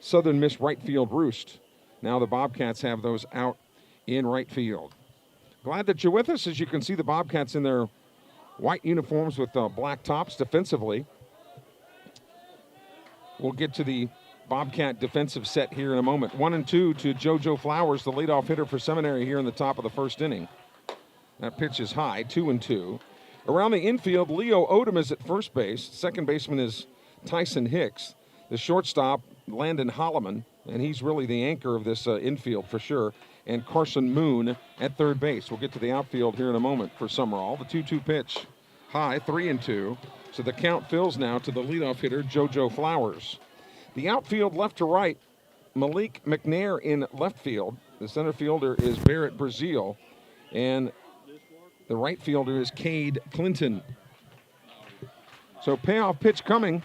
Southern Miss right field roost. Now the Bobcats have those out in right field. Glad that you're with us. As you can see, the Bobcats in their white uniforms with black tops defensively. We'll get to the Bobcat defensive set here in a moment. 1-2 to JoJo Flowers, the leadoff hitter for Seminary here in the top of the first inning. That pitch is high, 2-2. Around the infield, Leo Odom is at first base. Second baseman is Tyson Hicks. The shortstop, Landon Holloman, and he's really the anchor of this infield for sure. And Carson Moon at third base. We'll get to the outfield here in a moment for Sumrall. The 2-2 pitch, high, 3-2. So the count fills now to the leadoff hitter, JoJo Flowers. The outfield left to right, Malik McNair in left field. The center fielder is Barrett Brazil. And the right fielder is Cade Clinton. So payoff pitch coming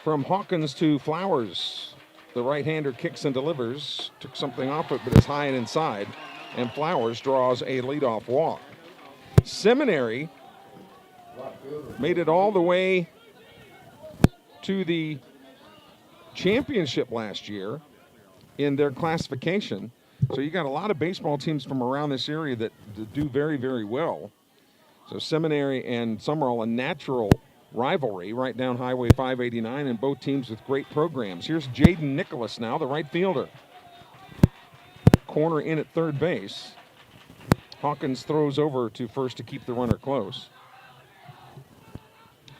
from Hawkins to Flowers. The right-hander kicks and delivers. Took something off it, but it's high and inside. And Flowers draws a leadoff walk. Seminary made it all the way to the championship last year in their classification. So you got a lot of baseball teams from around this area that do very, very well. So Seminary and Sumrall, a natural rivalry right down Highway 589, and both teams with great programs. Here's Jaden Nicholas now, the right fielder. Corner in at third base. Hawkins throws over to first to keep the runner close.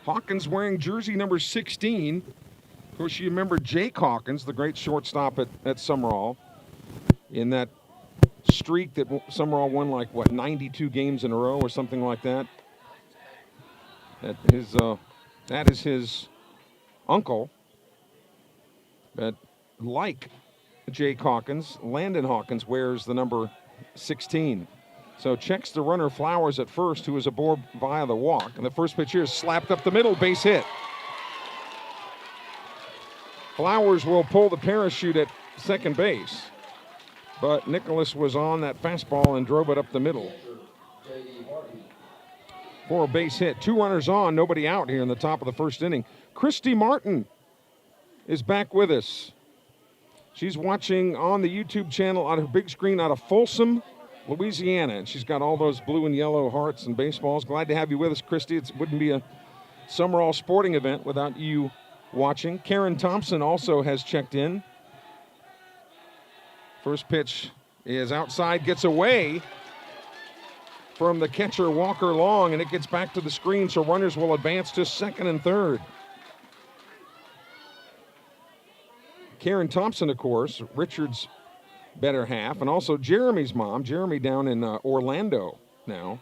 Hawkins wearing jersey number 16. Of course, you remember Jake Hawkins, the great shortstop at Sumrall, in that streak that Sumrall won 92 games in a row or something like that. That is his uncle. But like Jake Hawkins, Landon Hawkins wears the number 16. So checks the runner Flowers at first, who is aboard via the walk. And the first pitch here is slapped up the middle, base hit. Flowers will pull the parachute at second base. But Nicholas was on that fastball and drove it up the middle. For a base hit. 2 runners on, nobody out here in the top of the first inning. Christy Martin is back with us. She's watching on the YouTube channel on her big screen out of Folsom, Louisiana. And she's got all those blue and yellow hearts and baseballs. Glad to have you with us, Christy. It wouldn't be a Sumrall sporting event without you watching. Karen Thompson also has checked in. First pitch is outside, gets away from the catcher, Walker Long, and it gets back to the screen, so runners will advance to second and third. Karen Thompson, of course, Richard's better half, and also Jeremy's mom. Jeremy down in Orlando now.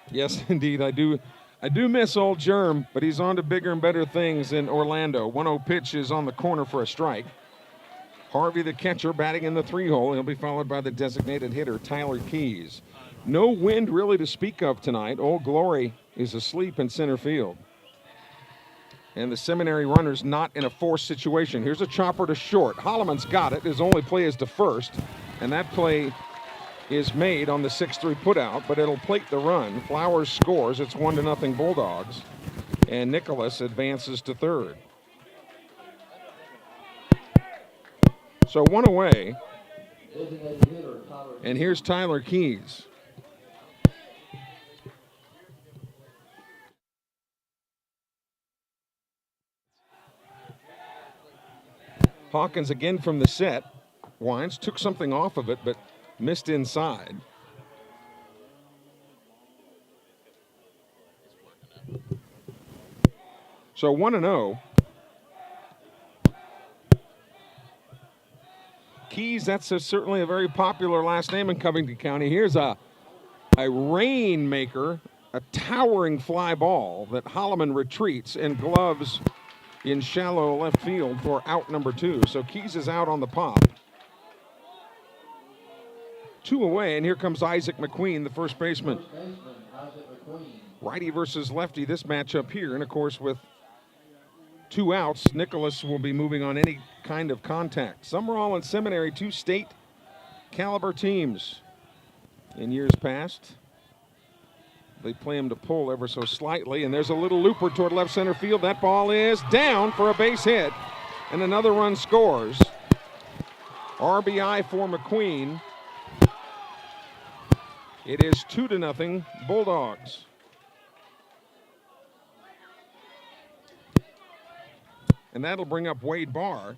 Yes, indeed, I do miss old Jerm, but he's on to bigger and better things in Orlando. 1-0 pitch is on the corner for a strike. Harvey, the catcher, batting in the 3-hole. He'll be followed by the designated hitter, Tyler Keys. No wind really to speak of tonight. Old Glory is asleep in center field. And the Seminary runner's not in a forced situation. Here's a chopper to short. Holloman's got it. His only play is to first. And that play is made on the 6-3 putout, but it'll plate the run. Flowers scores. It's 1-0 Bulldogs. And Nicholas advances to third. So one away, and here's Tyler Keys. Hawkins again from the set. Wines took something off of it, but missed inside. So 1-0. Keys, that's certainly a very popular last name in Covington County. Here's a rainmaker, a towering fly ball that Holloman retreats and gloves in shallow left field for out number 2. So Keys is out on the pop. 2 away, and here comes Isaac McQueen, the first baseman. Righty versus lefty, this matchup here, and of course with 2 outs, Nicholas will be moving on any kind of contact. Sumrall and Seminary, 2 state caliber teams in years past. They play him to pull ever so slightly, and there's a little looper toward left center field. That ball is down for a base hit, and another run scores. RBI for McQueen. It is 2-0 Bulldogs. And that'll bring up Wade Barr,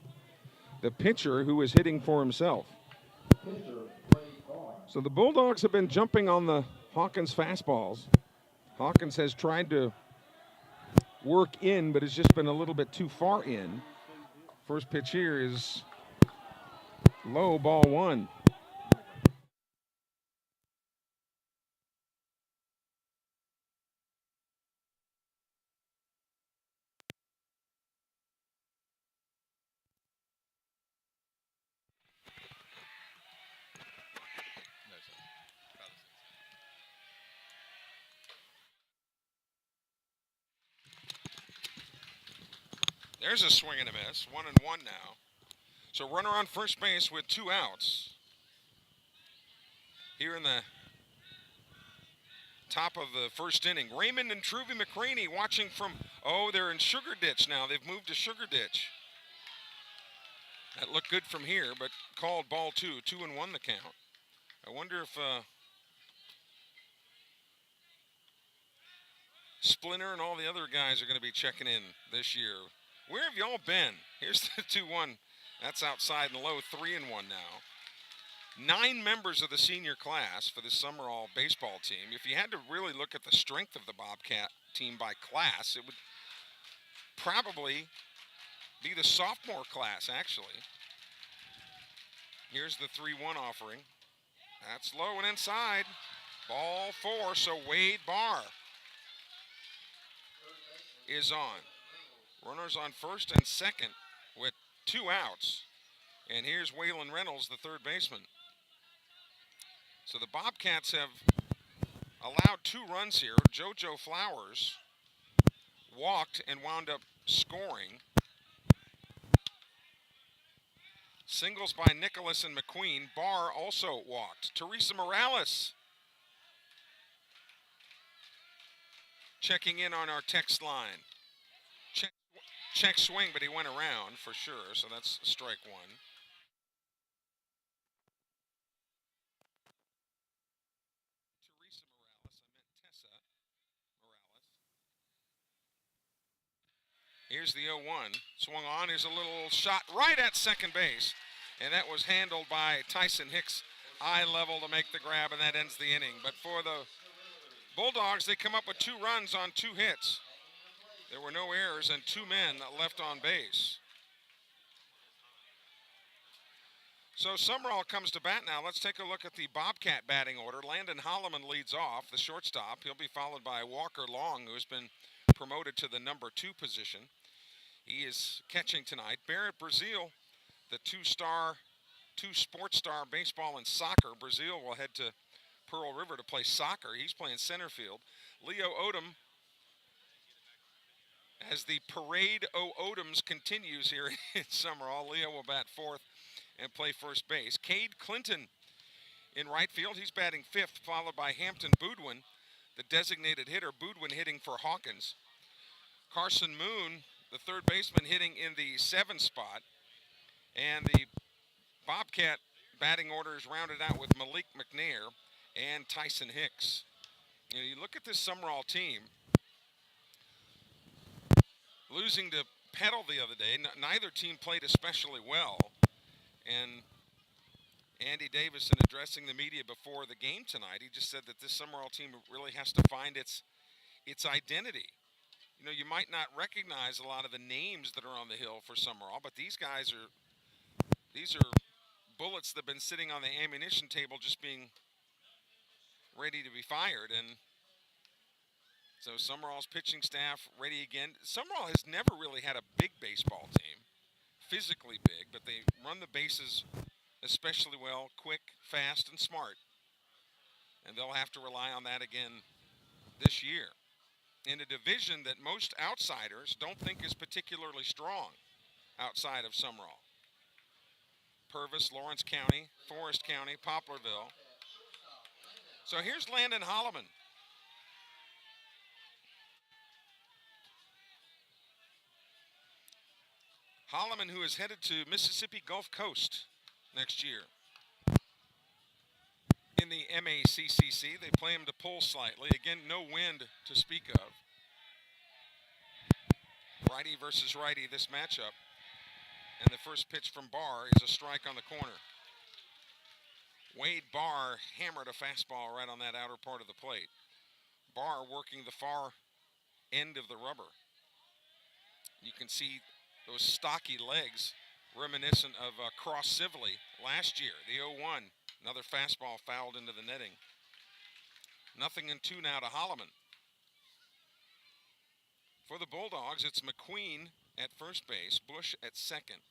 the pitcher who is hitting for himself. So the Bulldogs have been jumping on the Hawkins fastballs. Hawkins has tried to work in, but it's just been a little bit too far in. First pitch here is low, ball one. There's a swing and a miss, 1-1 now. So runner on first base with 2 outs. Here in the top of the first inning. Raymond and Truvy McCraney watching from, they're in Sugar Ditch now. They've moved to Sugar Ditch. That looked good from here, but called ball 2, 2-1 the count. I wonder if Splinter and all the other guys are going to be checking in this year. Where have y'all been? Here's the 2-1. That's outside and low, 3-1 now. 9 members of the senior class for the Sumrall baseball team. If you had to really look at the strength of the Bobcat team by class, it would probably be the sophomore class, actually. Here's the 3-1 offering. That's low and inside. Ball 4, so Wade Barr is on. Runners on first and second with 2 outs. And here's Waylon Reynolds, the third baseman. So the Bobcats have allowed 2 runs here. JoJo Flowers walked and wound up scoring. Singles by Nicholas and McQueen. Barr also walked. Teresa Morales checking in on our text line. Check swing, but he went around for sure, so that's strike 1. Teresa Morales, I meant Tessa Morales. Here's the 0-1. Swung on, here's a little shot right at second base, and that was handled by Tyson Hicks, eye level to make the grab, and that ends the inning. But for the Bulldogs, they come up with 2 runs on 2 hits. There were no errors and 2 men left on base. So Sumrall comes to bat now. Let's take a look at the Bobcat batting order. Landon Holloman leads off, the shortstop. He'll be followed by Walker Long, who has been promoted to the number 2 position. He is catching tonight. Barrett Brazil, the 2 sports star baseball and soccer. Brazil will head to Pearl River to play soccer. He's playing center field. Leo Odom, as the parade o' Odoms continues here in Sumrall, Leo will bat 4th and play first base. Cade Clinton in right field. He's batting 5th, followed by Hampton Boudwin, the designated hitter. Boudwin hitting for Hawkins. Carson Moon, the third baseman, hitting in the 7th spot. And the Bobcat batting order is rounded out with Malik McNair and Tyson Hicks. You look at this Sumrall team. Losing to Petal the other day, neither team played especially well. And Andy Davison addressing the media before the game tonight, he just said that this Sumrall team really has to find its identity. You might not recognize a lot of the names that are on the hill for Sumrall, but these are bullets that have been sitting on the ammunition table just being ready to be fired. And so Sumrall's pitching staff ready again. Sumrall has never really had a big baseball team, physically big, but they run the bases especially well, quick, fast, and smart. And they'll have to rely on that again this year, in a division that most outsiders don't think is particularly strong outside of Sumrall. Purvis, Lawrence County, Forest County, Poplarville. So here's Landon Holloman. Holloman, who is headed to Mississippi Gulf Coast next year. In the MACCC, they play him to pull slightly. Again, no wind to speak of. Righty versus righty, this matchup. And the first pitch from Barr is a strike on the corner. Wade Barr hammered a fastball right on that outer part of the plate. Barr working the far end of the rubber. You can see those stocky legs reminiscent of Cross Sibley last year, the 0-1. Another fastball fouled into the netting. 0-2 now to Holloman. For the Bulldogs, it's McQueen at first base, Bush at second.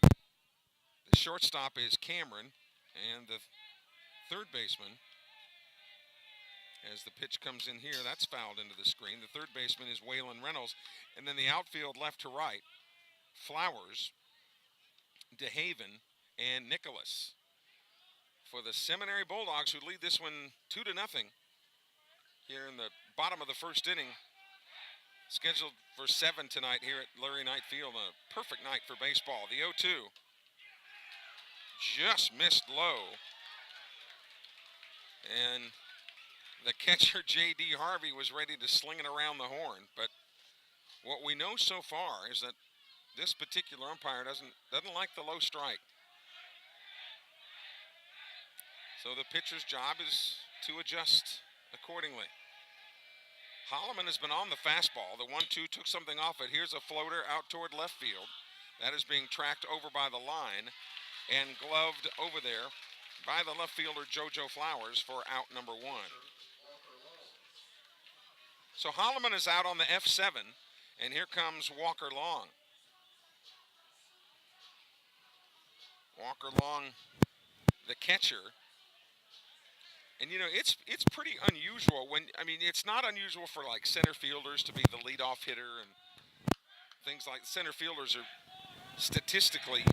The shortstop is Cameron, and the third baseman, as the pitch comes in here, that's fouled into the screen. The third baseman is Waylon Reynolds, and then the outfield left to right, Flowers, DeHaven, and Nicholas. For the Seminary Bulldogs, who lead this one 2-0 here in the bottom of the first inning. Scheduled for 7 tonight here at Lurie Knight Field. A perfect night for baseball. The 0-2 just missed low. And the catcher, J.D. Harvey, was ready to sling it around the horn. But what we know so far is that this particular umpire doesn't like the low strike. So the pitcher's job is to adjust accordingly. Holloman has been on the fastball. The 1-2 took something off it. Here's a floater out toward left field. That is being tracked over by the line and gloved over there by the left fielder, JoJo Flowers, for out number 1. So Holloman is out on the F7, and here comes Walker Long. Walker Long, the catcher. And, you know, it's pretty unusual when, I mean, it's not unusual for, like, center fielders to be the leadoff hitter and things like center fielders are statistically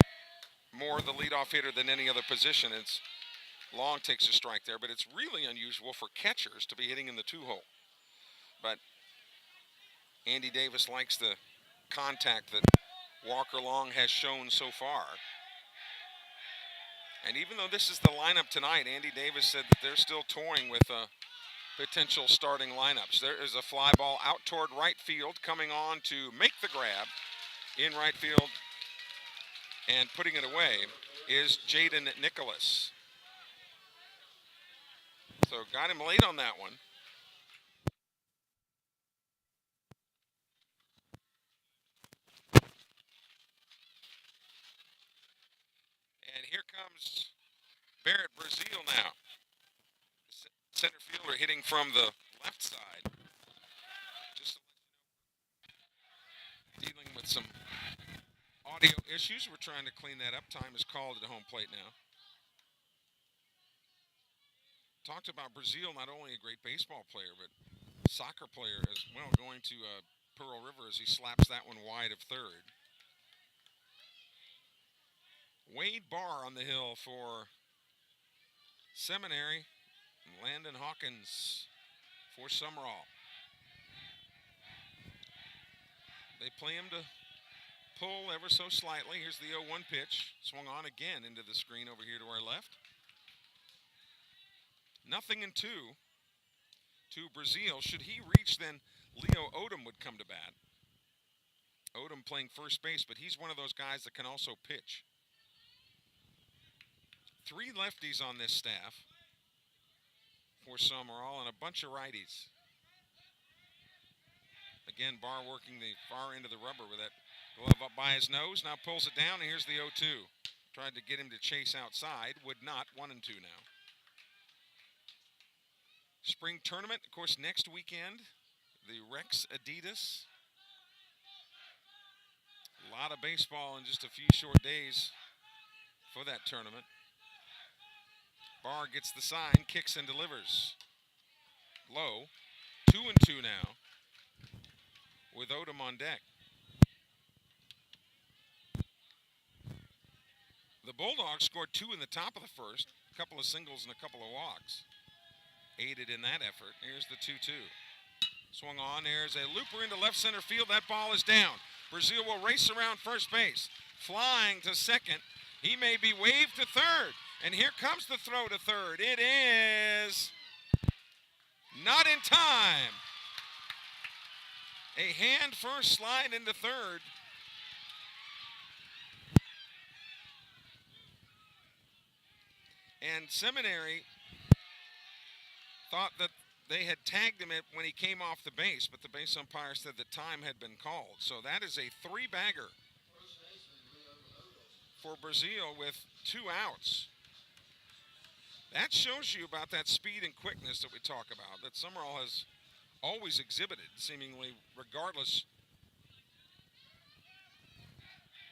more the leadoff hitter than any other position. It's Long takes a strike there, but it's really unusual for catchers to be hitting in the 2-hole. But Andy Davis likes the contact that Walker Long has shown so far. And even though this is the lineup tonight, Andy Davis said that they're still toying with potential starting lineups. There is a fly ball out toward right field, coming on to make the grab in right field and putting it away is Jaden Nicholas. So got him late on that one. And here comes Barrett Brazil now. Center fielder hitting from the left side. Just dealing with some audio issues. We're trying to clean that up. Time is called at home plate now. Talked about Brazil, not only a great baseball player, but soccer player as well, going to Pearl River as he slaps that one wide of third. Wade Barr on the hill for Seminary. And Landon Hawkins for Sumrall. They play him to pull ever so slightly. Here's the 0-1 pitch. Swung on again into the screen over here to our left. 0-2 to Brazil. Should he reach, then Leo Odom would come to bat. Odom playing first base, but he's one of those guys that can also pitch. 3 lefties on this staff for Sumrall and a bunch of righties. Again, Barr working the far end of the rubber with that glove up by his nose. Now pulls it down, and here's the 0-2. Tried to get him to chase outside. Would not. 1-2 now. Spring tournament, of course, next weekend. The Rex Adidas. A lot of baseball in just a few short days for that tournament. Barr gets the sign, kicks and delivers. Low. 2-2 now with Odom on deck. The Bulldogs scored 2 in the top of the first. A couple of singles and a couple of walks aided in that effort. Here's the 2-2. Swung on. There's a looper into left center field. That ball is down. Brazil will race around first base. Flying to second. He may be waved to third. And here comes the throw to third. It is not in time. A hand first slide into third. And Seminary thought that they had tagged him when he came off the base, but the base umpire said the time had been called. So that is a three-bagger for Brazil with 2 outs. That shows you about that speed and quickness that we talk about, that Sumrall has always exhibited, seemingly regardless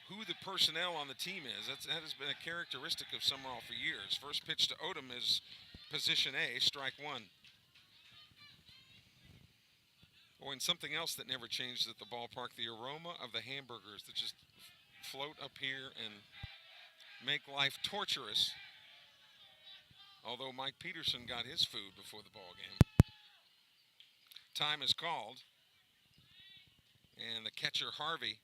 who the personnel on the team is. That has been a characteristic of Sumrall for years. First pitch to Odom is position A, strike one. Oh, and something else that never changes at the ballpark, the aroma of the hamburgers that just float up here and make life torturous. Although Mike Peterson got his food before the ball game. Time is called. And the catcher, Harvey,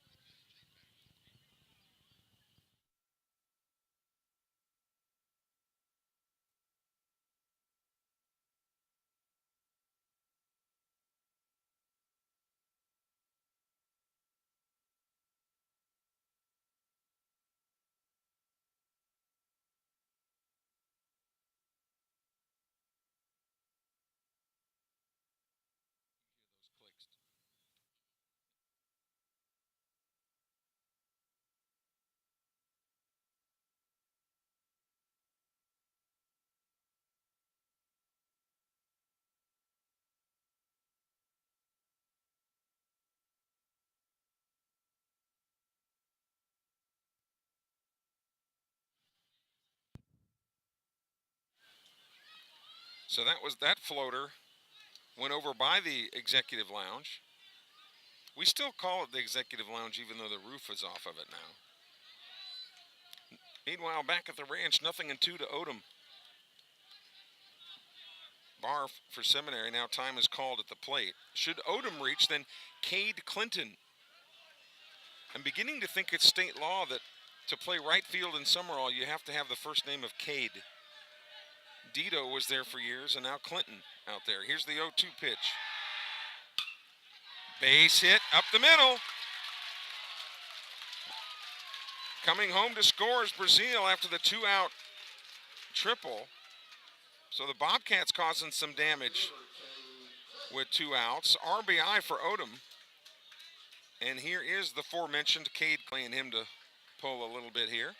so that was that floater, went over by the executive lounge. We still call it the executive lounge even though the roof is off of it now. Meanwhile, back at the ranch, 0-2 to Odom. Bar for Seminary, now time is called at the plate. Should Odom reach, then Cade Clinton. I'm beginning to think it's state law that to play right field in Sumrall, you have to have the first name of Cade. Dito was there for years, and now Clinton out there. Here's the 0-2 pitch. Base hit up the middle. Coming home to score is Brazil after the 2-out triple. So the Bobcats causing some damage with 2 outs. RBI for Odom. And here is the aforementioned Cade, playing him to pull a little bit here.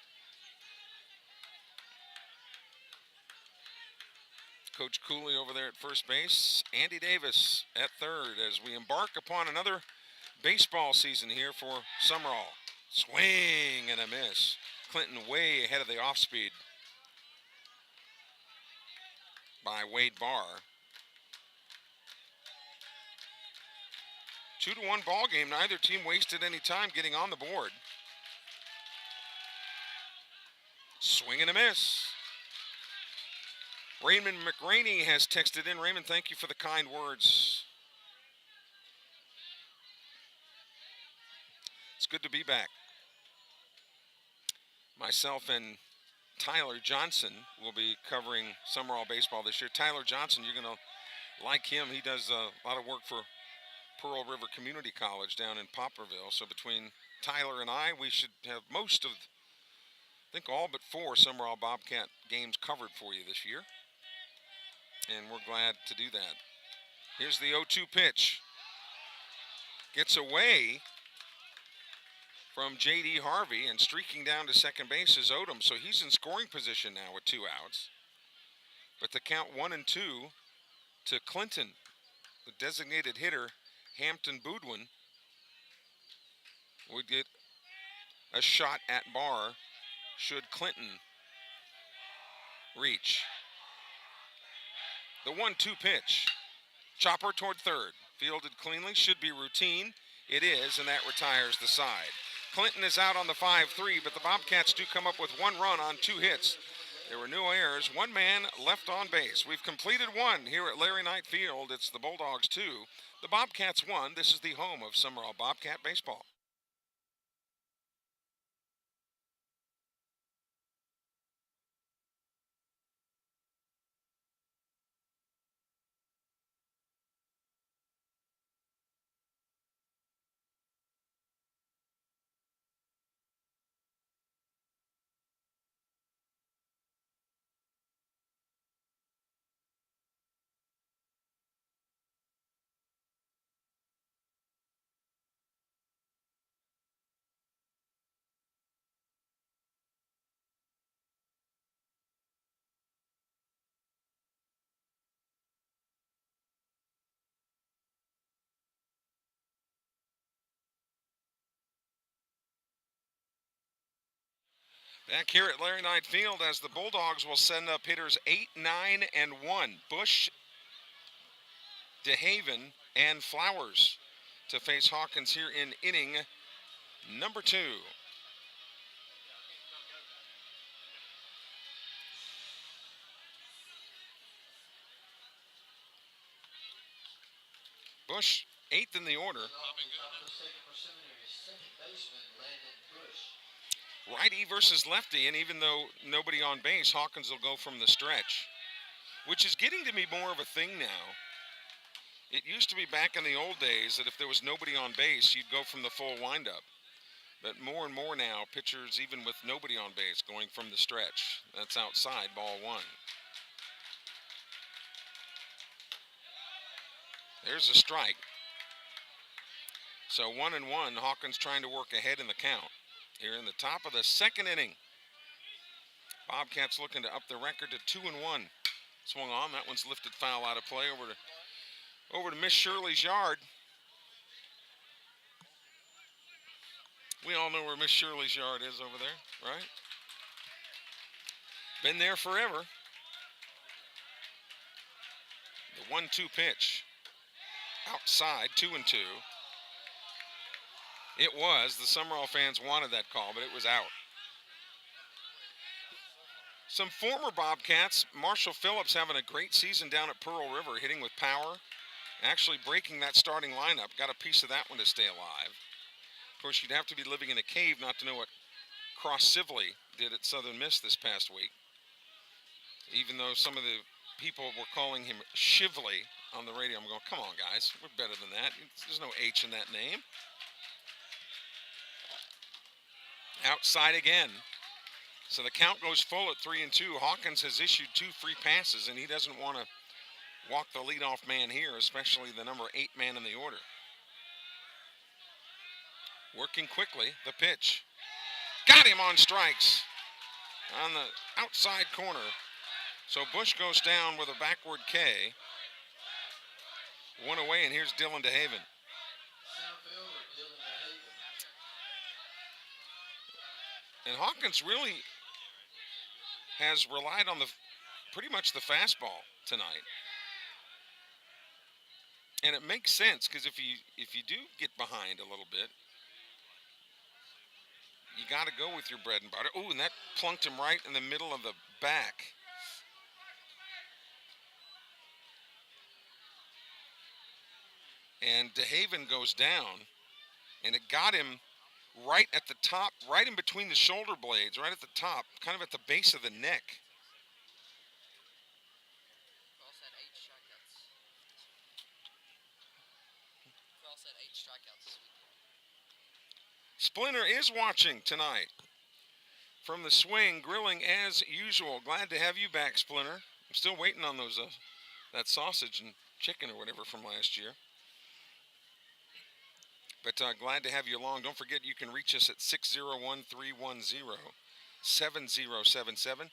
Coach Cooley over there at first base. Andy Davis at third as we embark upon another baseball season here for Sumrall. Swing and a miss. Clinton way ahead of the off speed by Wade Barr. 2-1 ball game. Neither team wasted any time getting on the board. Swing and a miss. Raymond McRaney has texted in. Raymond, thank you for the kind words. It's good to be back. Myself and Tyler Johnson will be covering Sumrall baseball this year. Tyler Johnson, you're going to like him. He does a lot of work for Pearl River Community College down in Poplarville. So between Tyler and I, we should have most of, I think all but 4 Sumrall Bobcat games covered for you this year. And we're glad to do that. Here's the 0-2 pitch. Gets away from J.D. Harvey, and streaking down to second base is Odom. So he's in scoring position now with 2 outs. But the count 1-2 to Clinton, the designated hitter, Hampton Boudwin, would get a shot at Barr should Clinton reach. The 1-2 pitch. Chopper toward third. Fielded cleanly, should be routine. It is, and that retires the side. Clinton is out on the 5-3, but the Bobcats do come up with 1 run on 2 hits. There were no errors, 1 man left on base. We've completed 1 here at Larry Knight Field. It's the Bulldogs 2, the Bobcats 1. This is the home of Sumrall Bobcat baseball. Back here at Larry Knight Field as the Bulldogs will send up hitters 8, 9, and 1. Bush, DeHaven, and Flowers to face Hawkins here in inning number 2. Bush, 8th in the order. Righty versus lefty, and even though nobody on base, Hawkins will go from the stretch, which is getting to be more of a thing now. It used to be back in the old days that if there was nobody on base, you'd go from the full windup. But more and more now, pitchers, even with nobody on base, going from the stretch. That's outside, ball 1. There's a strike. So 1-1, Hawkins trying to work ahead in the count. Here in the top of the second inning. Bobcats looking to up the record to 2-1. Swung on, that one's lifted foul out of play over to Miss Shirley's yard. We all know where Miss Shirley's yard is over there, right? Been there forever. The 1-2 pitch. Outside, 2-2. It was. The Sumrall fans wanted that call, but it was out. Some former Bobcats, Marshall Phillips having a great season down at Pearl River, hitting with power, actually breaking that starting lineup. Got a piece of that one to stay alive. Of course, you'd have to be living in a cave not to know what Cross Sibley did at Southern Miss this past week. Even though some of the people were calling him Shively on the radio, I'm going, come on, guys, we're better than that. There's no H in that name. Outside again. So the count goes full at 3-2. Hawkins has issued 2 free passes, and he doesn't want to walk the leadoff man here, especially the number 8 man in the order. Working quickly, the pitch. Got him on strikes on the outside corner. So Bush goes down with a backward K. 1 away, and here's Dylan DeHaven. And Hawkins really has relied on pretty much the fastball tonight. And it makes sense because if you do get behind a little bit, you got to go with your bread and butter. Ooh, and that plunked him right in the middle of the back. And DeHaven goes down, and it got him right at the top, right in between the shoulder blades, right at the top, kind of at the base of the neck. Cross had 8 strikeouts. Cross had 8 strikeouts this week. Splinter is watching tonight from the swing, grilling as usual. Glad to have you back, Splinter. I'm still waiting on those that sausage and chicken or whatever from last year. But glad to have you along. Don't forget you can reach us at 601-310-7077.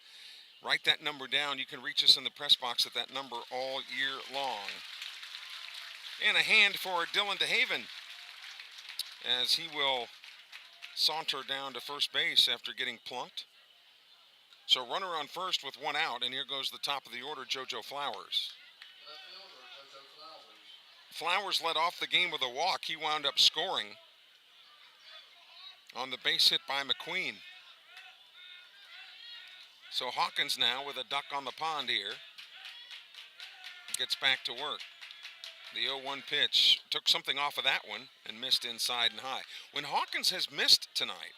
Write that number down. You can reach us in the press box at that number all year long. And a hand for Dylan DeHaven as he will saunter down to first base after getting plunked. So runner on first with 1 out, and here goes the top of the order, JoJo Flowers. Flowers led off the game with a walk. He wound up scoring on the base hit by McQueen. So Hawkins now with a duck on the pond here gets back to work. The 0-1 pitch took something off of that one and missed inside and high. When Hawkins has missed tonight,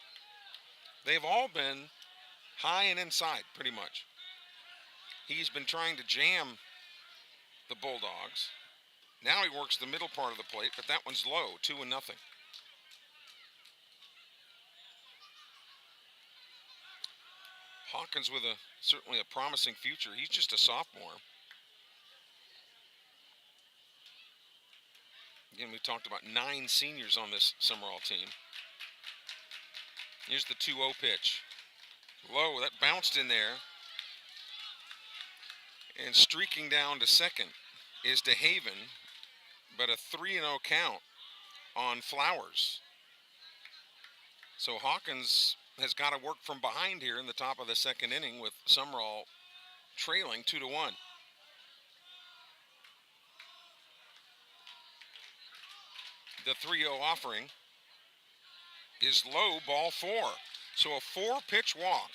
they've all been high and inside pretty much. He's been trying to jam the Bulldogs. Now he works the middle part of the plate, but that one's low, 2-0. Hawkins with certainly a promising future. He's just a sophomore. Again, we talked about 9 seniors on this Sumrall team. Here's the 2-0 pitch. Low, that bounced in there. And streaking down to second is DeHaven, but a 3-0 count on Flowers. So Hawkins has got to work from behind here in the top of the second inning with Sumrall trailing 2-1. The 3-0 offering is low, ball 4. So a 4-pitch walk.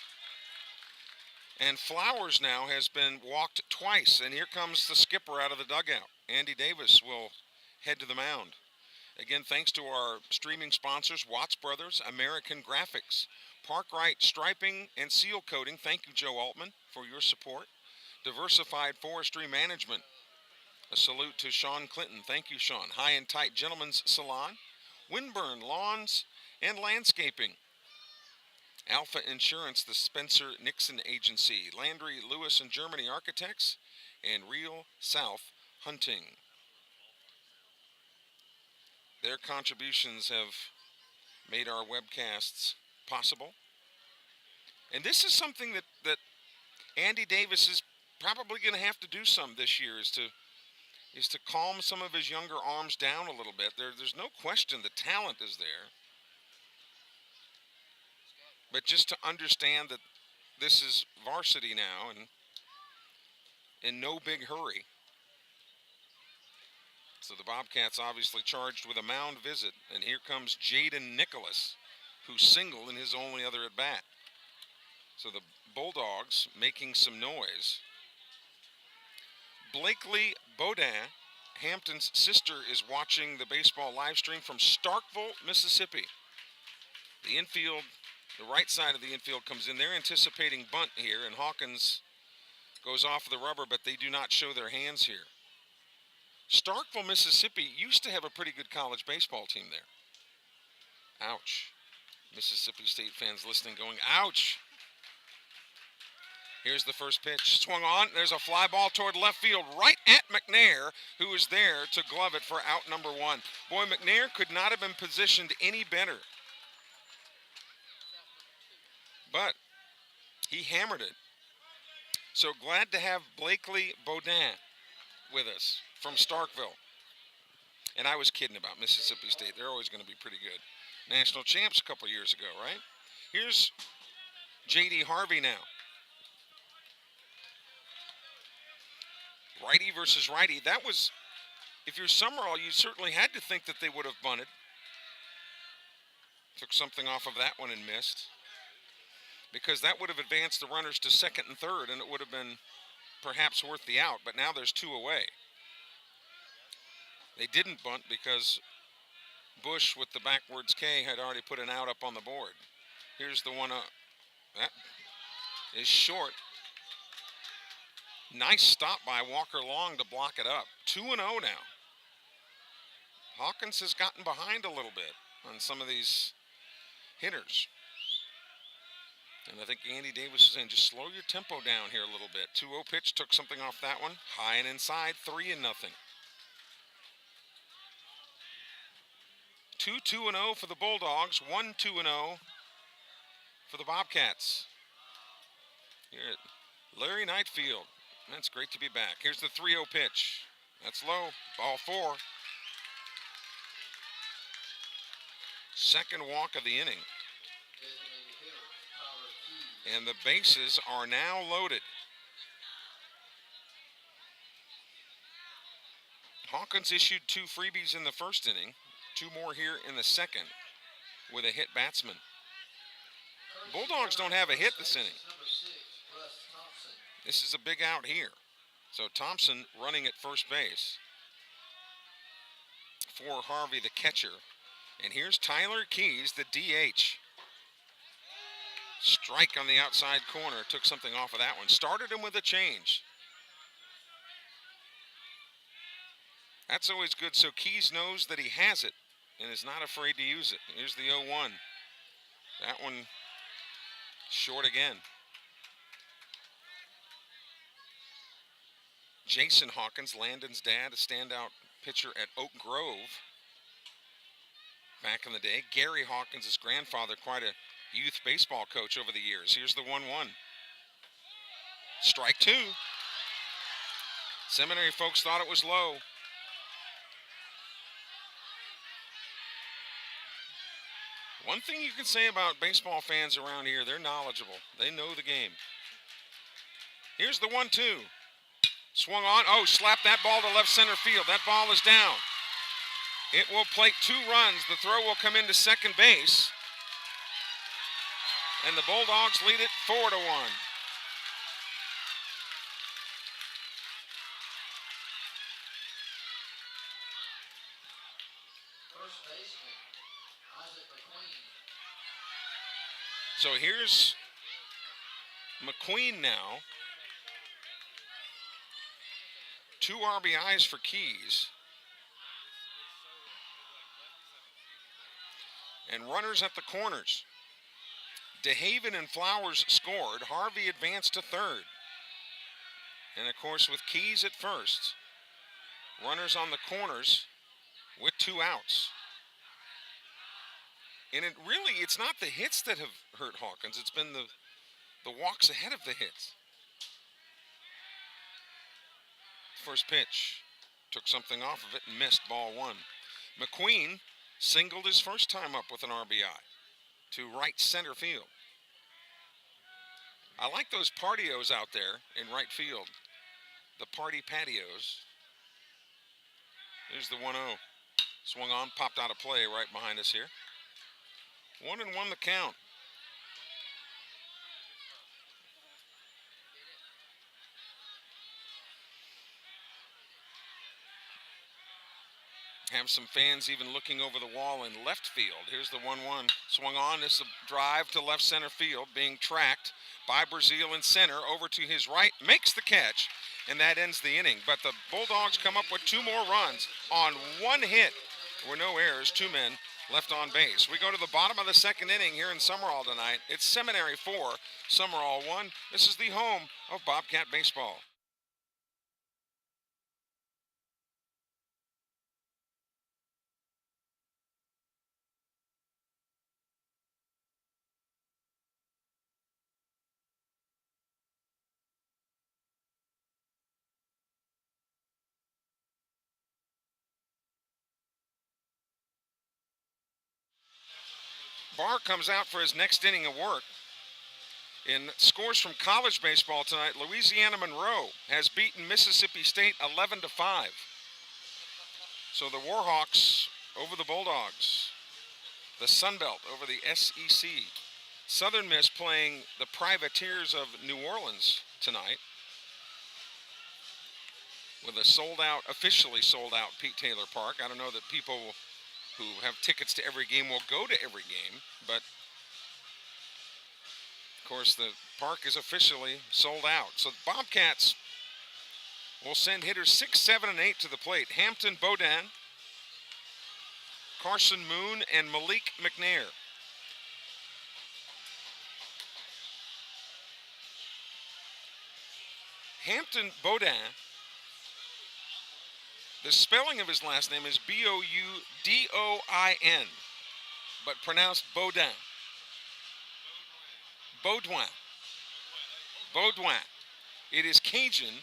And Flowers now has been walked twice. And here comes the skipper out of the dugout. Andy Davis will head to the mound. Again, thanks to our streaming sponsors, Watts Brothers, American Graphics, Parkrite Striping and Seal Coating. Thank you, Joe Altman, for your support. Diversified Forestry Management. A salute to Sean Clinton. Thank you, Sean. High and Tight Gentlemen's Salon. Windburn Lawns and Landscaping. Alpha Insurance, the Spencer Nixon Agency. Landry Lewis and Germany Architects. And Real South Hunting. Their contributions have made our webcasts possible. And this is something that Andy Davis is probably going to have to do some this year, is to calm some of his younger arms down a little bit. There's no question the talent is there. But just to understand that this is varsity now and in no big hurry. So the Bobcats obviously charged with a mound visit. And here comes Jaden Nicholas, who singled in his only other at bat. So the Bulldogs making some noise. Blakely Baudin, Hampton's sister, is watching the baseball live stream from Starkville, Mississippi. The infield, the right side of the infield comes in. They're anticipating bunt here, and Hawkins goes off the rubber, but they do not show their hands here. Starkville, Mississippi used to have a pretty good college baseball team there. Ouch. Mississippi State fans listening going, ouch. Here's the first pitch. Swung on. There's a fly ball toward left field right at McNair, who is there to glove it for out number 1. Boy, McNair could not have been positioned any better. But he hammered it. So glad to have Blakely Baudin with us from Starkville. And I was kidding about Mississippi State. They're always going to be pretty good. National champs a couple years ago, right? Here's J.D. Harvey now. Righty versus righty. That was, if you're Sumrall, you certainly had to think that they would have bunted. Took something off of that one and missed. Because that would have advanced the runners to second and third, and it would have been perhaps worth the out. But now there's 2 away. They didn't bunt because Bush with the backwards K had already put an out up on the board. Here's the one. That is short. Nice stop by Walker Long to block it up. 2-0 now. Hawkins has gotten behind a little bit on some of these hitters. And I think Andy Davis is saying, just slow your tempo down here a little bit. 2-0 pitch, took something off that one. High and inside, 3-0. 2-2-0 for the Bulldogs, 1-2-0 for the Bobcats. Here at Larry Knightfield. That's great to be back. Here's the 3-0 pitch. That's low. Ball 4. Second walk of the inning. And the bases are now loaded. Hawkins issued 2 freebies in the first inning. 2 more here in the second with a hit batsman. Bulldogs don't have a hit this inning. This is a big out here. So Thompson running at first base for Harvey, the catcher. And here's Tyler Keys, the DH. Strike on the outside corner. Took something off of that one. Started him with a change. That's always good. So Keys knows that he has it and is not afraid to use it. Here's the 0-1. That one short again. Jason Hawkins, Landon's dad, a standout pitcher at Oak Grove back in the day. Gary Hawkins, his grandfather, quite a youth baseball coach over the years. Here's the 1-1. Strike 2. Seminary folks thought it was low. One thing you can say about baseball fans around here, they're knowledgeable. They know the game. Here's the 1-2. Swung on. Oh, slapped that ball to left center field. That ball is down. It will plate 2 runs. The throw will come into second base. And the Bulldogs lead it 4-1. First baseman, Isaac McQueen. So here's McQueen now. 2 RBIs for Keys. And runners at the corners. DeHaven and Flowers scored. Harvey advanced to third. And of course with Keys at first. Runners on the corners with 2 outs. And it's not the hits that have hurt Hawkins. It's been the walks ahead of the hits. First pitch. Took something off of it and missed ball 1. McQueen singled his first time up with an RBI to right center field. I like those patios out there in right field. The party patios. Here's the 1-0. Swung on, popped out of play right behind us here. 1-1 the count. Have some fans even looking over the wall in left field. Here's the 1-1. Swung on. This is a drive to left center field, being tracked by Brazil in center. Over to his right, makes the catch, and that ends the inning. But the Bulldogs come up with 2 more runs on 1 hit. There were no errors, 2 men left on base. We go to the bottom of the second inning here in Sumrall tonight. It's Seminary 4, Sumrall 1. This is the home of Bobcat baseball. Barr comes out for his next inning of work. In scores from college baseball tonight, Louisiana Monroe has beaten Mississippi State 11-5. So the Warhawks over the Bulldogs. The Sun Belt over the SEC. Southern Miss playing the Privateers of New Orleans tonight with a officially sold out Pete Taylor Park. I don't know that people who have tickets to every game will go to every game, but of course the park is officially sold out. So the Bobcats will send hitters 6, 7, and 8 to the plate. Hampton Bodin, Carson Moon, and Malik McNair. Hampton Bodin, the spelling of his last name is Boudin, but pronounced Bodin. Baudouin. It is Cajun,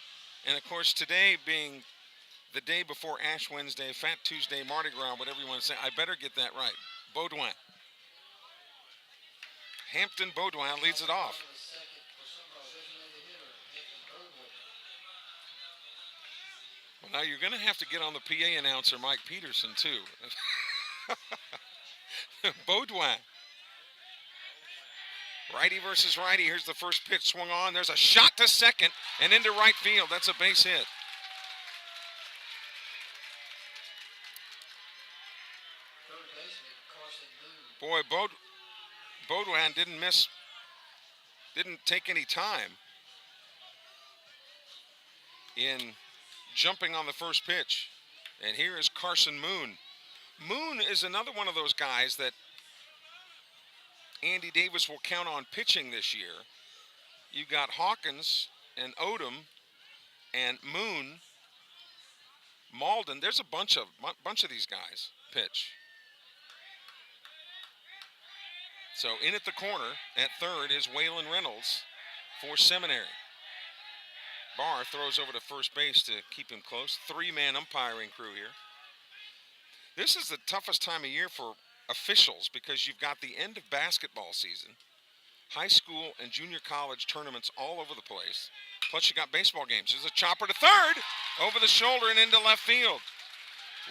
and of course today being the day before Ash Wednesday, Fat Tuesday, Mardi Gras, whatever you want to say, I better get that right. Baudouin. Hampton Baudouin leads it off. Well, now you're going to have to get on the PA announcer, Mike Peterson, too. Baudouin. Righty versus righty. Here's the first pitch swung on. There's a shot to second and into right field. That's a base hit. Boy, Baudouin didn't take any time in jumping on the first pitch. And here is Carson Moon. Moon is another one of those guys that Andy Davis will count on pitching this year. You've got Hawkins and Odom and Moon, Malden. There's a bunch of these guys pitch. So in at the corner at third is Waylon Reynolds for Seminary. Barr throws over to first base to keep him close. 3-man umpiring crew here. This is the toughest time of year for officials because you've got the end of basketball season, high school and junior college tournaments all over the place. Plus you got baseball games. There's a chopper to third, over the shoulder and into left field.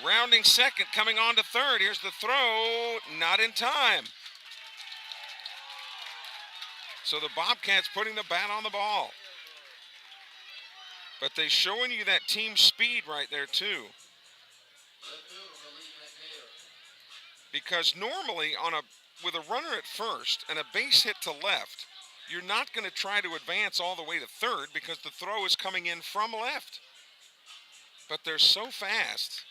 Rounding second, coming on to third. Here's the throw, not in time. So the Bobcats putting the bat on the ball. But they're showing you that team speed right there too. Because normally with a runner at first and a base hit to left, you're not going to try to advance all the way to third because the throw is coming in from left. But they're so fast.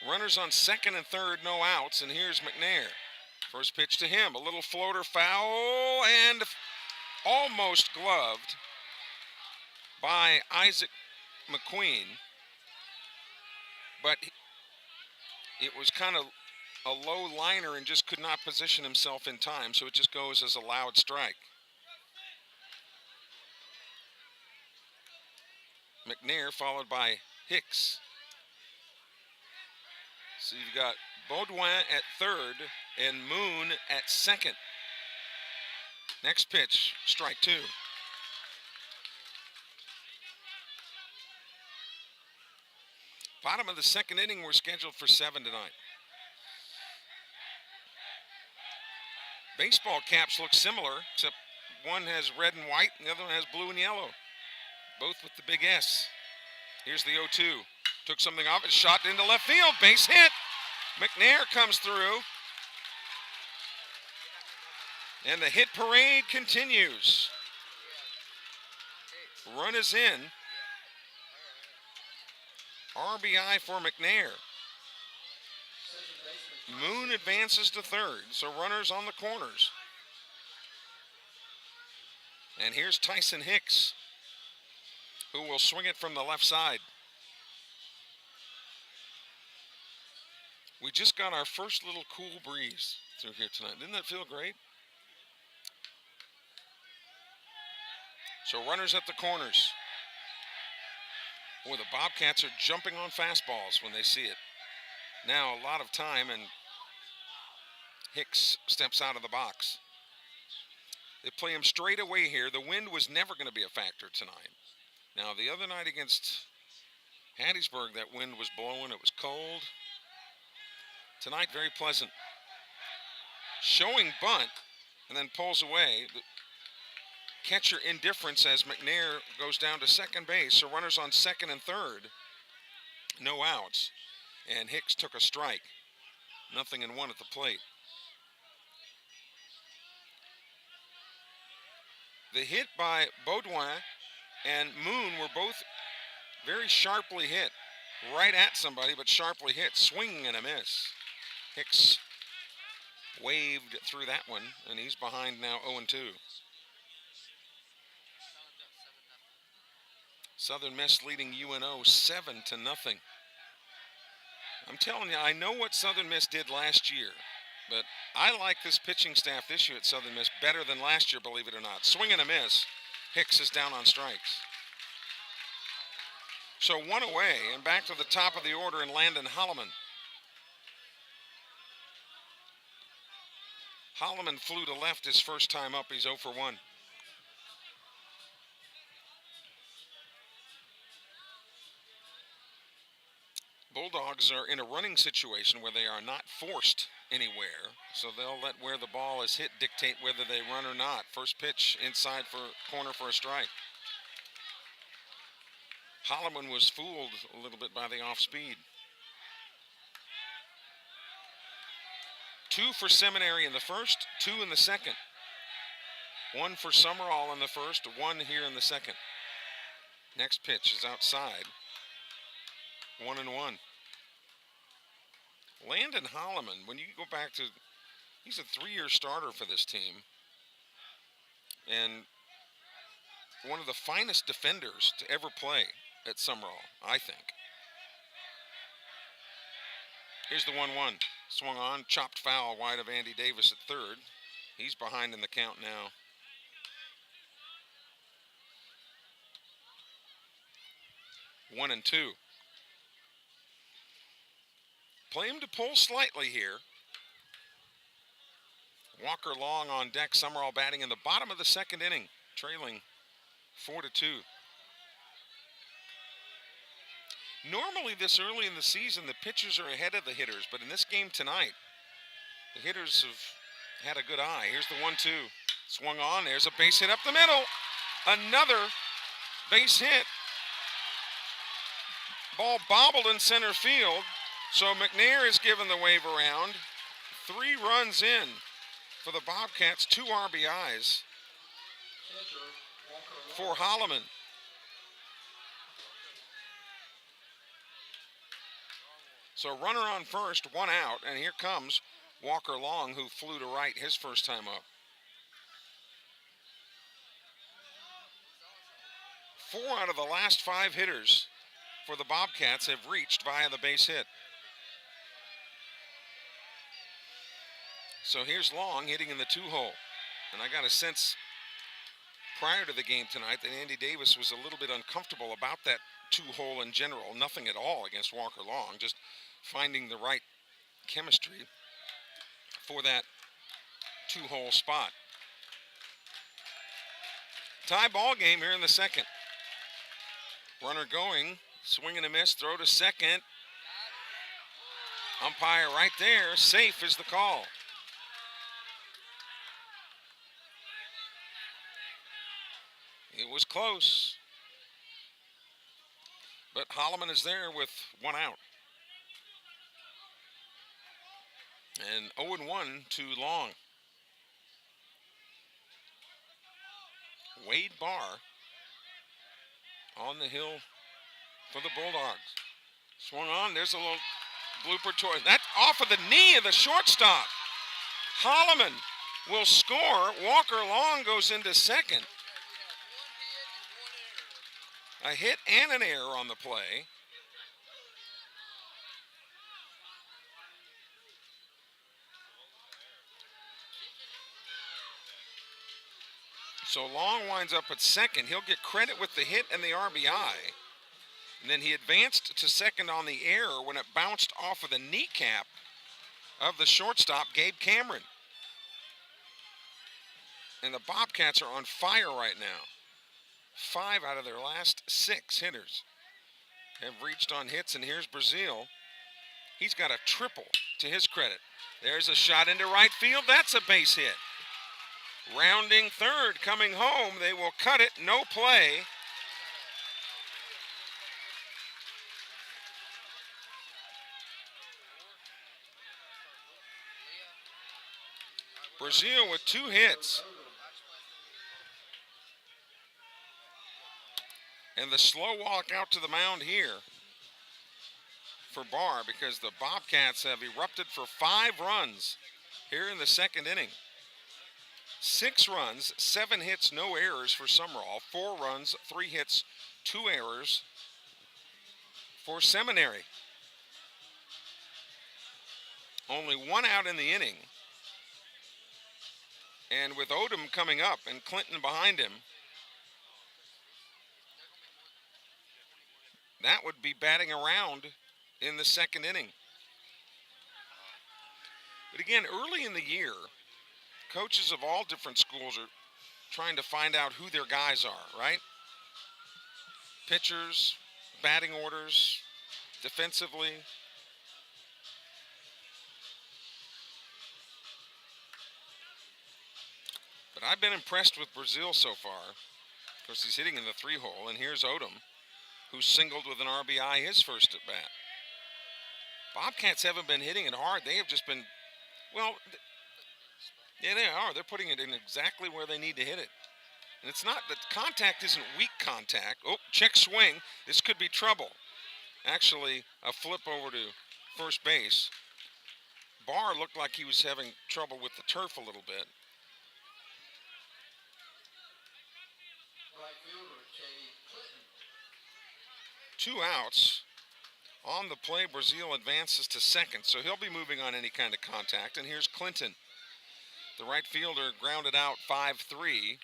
Runners on second and third, no outs, and here's McNair. First pitch to him, a little floater foul and almost gloved by Isaac McQueen. But it was kind of a low liner and just could not position himself in time, so it just goes as a loud strike. McNair followed by Hicks. So you've got Baudouin at third and Moon at second. Next pitch, strike two. Bottom of the second inning, we're scheduled for 7 tonight. Baseball caps look similar, except one has red and white and the other one has blue and yellow. Both with the big S. Here's the 0-2. Took something off it, shot into left field, base hit. McNair comes through. And the hit parade continues. Run is in. RBI for McNair. Moon advances to third, so runners on the corners. And here's Tyson Hicks, who will swing it from the left side. We just got our first little cool breeze through here tonight. Didn't that feel great? So runners at the corners. Boy, the Bobcats are jumping on fastballs when they see it. Now a lot of time, and Hicks steps out of the box. They play him straight away here. The wind was never going to be a factor tonight. Now the other night against Hattiesburg, that wind was blowing. It was cold. Tonight, very pleasant. Showing bunt and then pulls away. The catcher indifference as McNair goes down to second base. So runners on second and third. No outs. And Hicks took a strike. 0-1 at the plate. The hit by Baudouin and Moon were both very sharply hit. Right at somebody, but sharply hit. Swing and a miss. Hicks waved through that one, and he's behind now 0-2. Southern Miss leading UNO 7-0. I'm telling you, I know what Southern Miss did last year, but I like this pitching staff this year at Southern Miss better than last year, believe it or not. Swing and a miss. Hicks is down on strikes. So one away, and back to the top of the order in Landon Holloman. Holloman flew to left his first time up. He's 0 for 1. Bulldogs are in a running situation where they are not forced anywhere, so they'll let where the ball is hit dictate whether they run or not. First pitch inside for corner for a strike. Holloman was fooled a little bit by the off speed. 2 for Seminary in the first, 2 in the second. 1 for Sumrall in the first, 1 here in the second. Next pitch is outside. 1-1. Landon Holloman, when you go back to, he's a 3-year starter for this team. And one of the finest defenders to ever play at Sumrall, I think. Here's the 1-1. Swung on, chopped foul wide of Andy Davis at third. He's behind in the count now. 1-2. Play him to pull slightly here. Walker Long on deck. Sumrall batting in the bottom of the second inning, trailing 4-2. Normally this early in the season, the pitchers are ahead of the hitters, but in this game tonight, the hitters have had a good eye. Here's the 1-2. Swung on. There's a base hit up the middle. Another base hit. Ball bobbled in center field. So McNair is given the wave around. 3 runs in for the Bobcats, 2 RBIs for Holloman. So runner on first, 1 out, and here comes Walker Long, who flew to right his first time up. 4 out of the last 5 hitters for the Bobcats have reached via the base hit. So here's Long hitting in the 2-hole. And I got a sense prior to the game tonight that Andy Davis was a little bit uncomfortable about that 2-hole in general. Nothing at all against Walker Long, just finding the right chemistry for that 2-hole spot. Tie ball game here in the second. Runner going, swing and a miss, throw to second. Umpire right there, safe is the call. It was close, but Holloman is there with 1 out. And 0-1 to Long. Wade Barr on the hill for the Bulldogs. Swung on, there's a little blooper towards that, off of the knee of the shortstop. Holloman will score. Walker Long goes into second. A hit and an error on the play. So Long winds up at second. He'll get credit with the hit and the RBI. And then he advanced to second on the error when it bounced off of the kneecap of the shortstop, Gabe Cameron. And the Bobcats are on fire right now. 5 out of their last 6 hitters have reached on hits, and here's Brazil. He's got a triple to his credit. There's a shot into right field. That's a base hit. Rounding third, coming home. They will cut it, no play. Brazil with 2 hits. And the slow walk out to the mound here for Barr, because the Bobcats have erupted for 5 runs here in the second inning. 6 runs, 7 hits, no errors for Sumrall. 4 runs, 3 hits, 2 errors for Seminary. Only 1 out in the inning. And with Odom coming up and Clinton behind him, that would be batting around in the second inning. But again, early in the year, coaches of all different schools are trying to find out who their guys are, right? Pitchers, batting orders, defensively. But I've been impressed with Brazil so far. Of course, he's hitting in the 3-hole, and here's Odom, who singled with an RBI his first at bat. Bobcats haven't been hitting it hard. They have just been, well, yeah, they are. They're putting it in exactly where they need to hit it. And it's not, the contact isn't weak contact. Oh, check swing. This could be trouble. Actually, a flip over to first base. Barr looked like he was having trouble with the turf a little bit. Right fielder, Katie Clinton. 2 outs. On the play, Brazil advances to second, so he'll be moving on any kind of contact. And here's Clinton. The right fielder grounded out 5-3,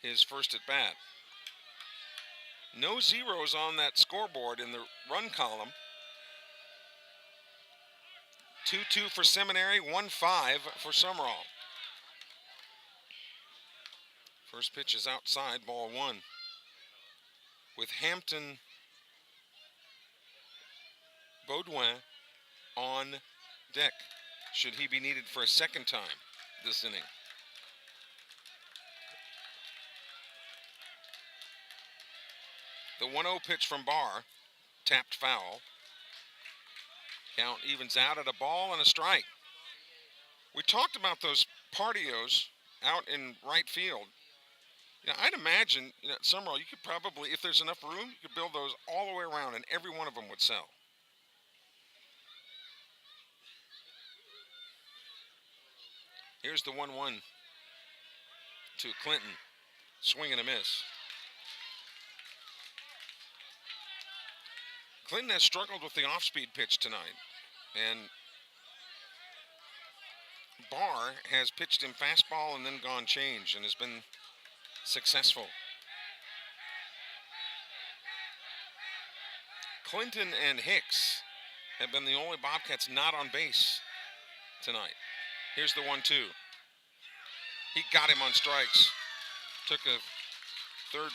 his first at bat. No zeros on that scoreboard in the run column. 2-2 for Seminary, 1-5 for Sumrall. First pitch is outside, ball one. With Hampton Baudouin on deck, should he be needed for a second time this inning. The 1-0 pitch from Barr, tapped foul. Count evens out at a ball and a strike. We talked about those partios out in right field. You know, I'd imagine, at Sumrall, you could probably, if there's enough room, you could build those all the way around and every one of them would sell. Here's the 1-1 to Clinton. Swing and a miss. Clinton has struggled with the off-speed pitch tonight, and Barr has pitched him fastball and then gone change and has been successful. Clinton and Hicks have been the only Bobcats not on base tonight. Here's the 1-2. He got him on strikes. Took a third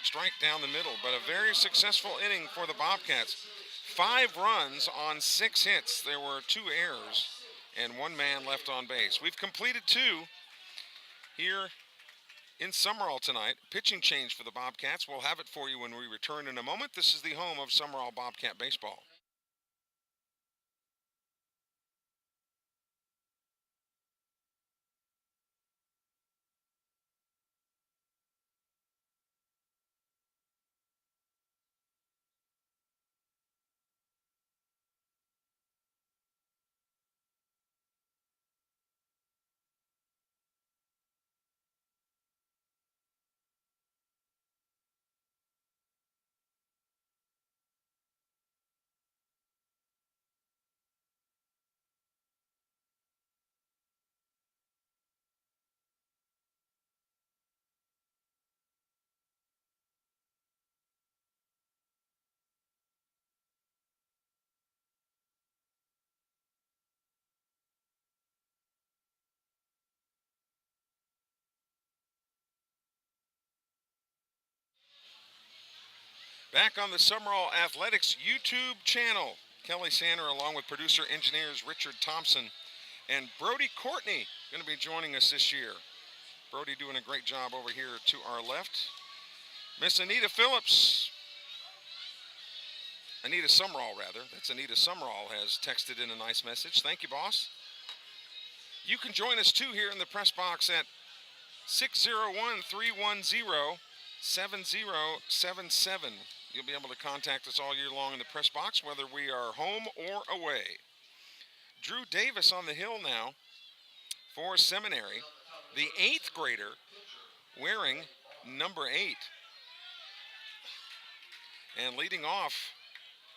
strike down the middle, but a very successful inning for the Bobcats. 5 runs on 6 hits. There were 2 errors and 1 man left on base. We've completed 2 here in Sumrall tonight. Pitching change for the Bobcats. We'll have it for you when we return in a moment. This is the home of Sumrall Bobcat baseball. Back on the Sumrall Athletics YouTube channel. Kelly Sander along with producer engineers Richard Thompson and Brody Courtney going to be joining us this year. Brody doing a great job over here to our left. Miss Anita Phillips. Anita Sumrall, rather. That's Anita Sumrall has texted in a nice message. Thank you, boss. You can join us too here in the press box at 601-310-7077. You'll be able to contact us all year long in the press box, whether we are home or away. Drew Davis on the hill now for Seminary, the 8th grader wearing number 8. And leading off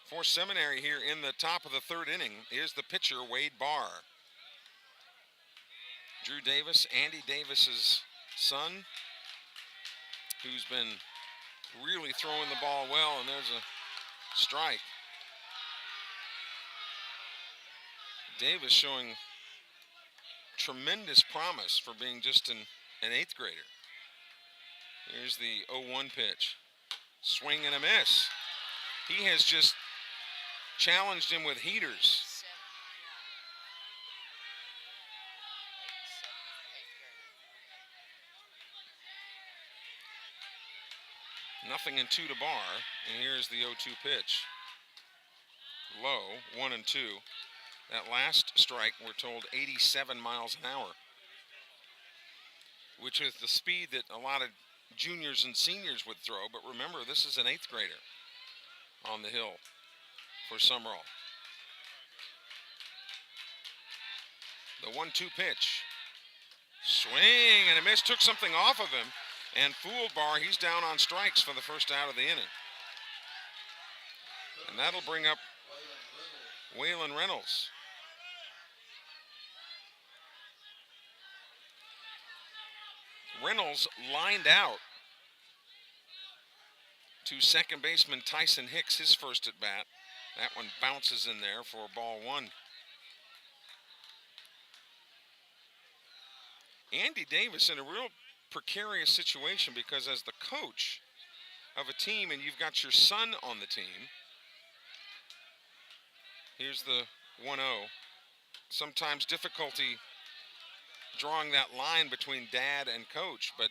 for Seminary here in the top of the 3rd inning is the pitcher, Wade Barr. Drew Davis, Andy Davis's son, who's been really throwing the ball well, and there's a strike. Davis showing tremendous promise for being just an 8th grader. Here's the 0-1 pitch. Swing and a miss. He has just challenged him with heaters. Nothing in 2 to Barr, and here's the 0-2 pitch. Low, 1-2. That last strike, we're told 87 miles an hour, which is the speed that a lot of juniors and seniors would throw. But remember, this is an 8th grader on the hill for Sumrall. The 1-2 pitch. Swing and a miss, took something off of him and fooled Barr. He's down on strikes for the first out of the inning. And that'll bring up Waylon Reynolds. Reynolds lined out to second baseman Tyson Hicks, his first at bat. That one bounces in there for ball one. Andy Davis in a real precarious situation because as the coach of a team and you've got your son on the team, here's the 1-0. Sometimes difficulty drawing that line between dad and coach, but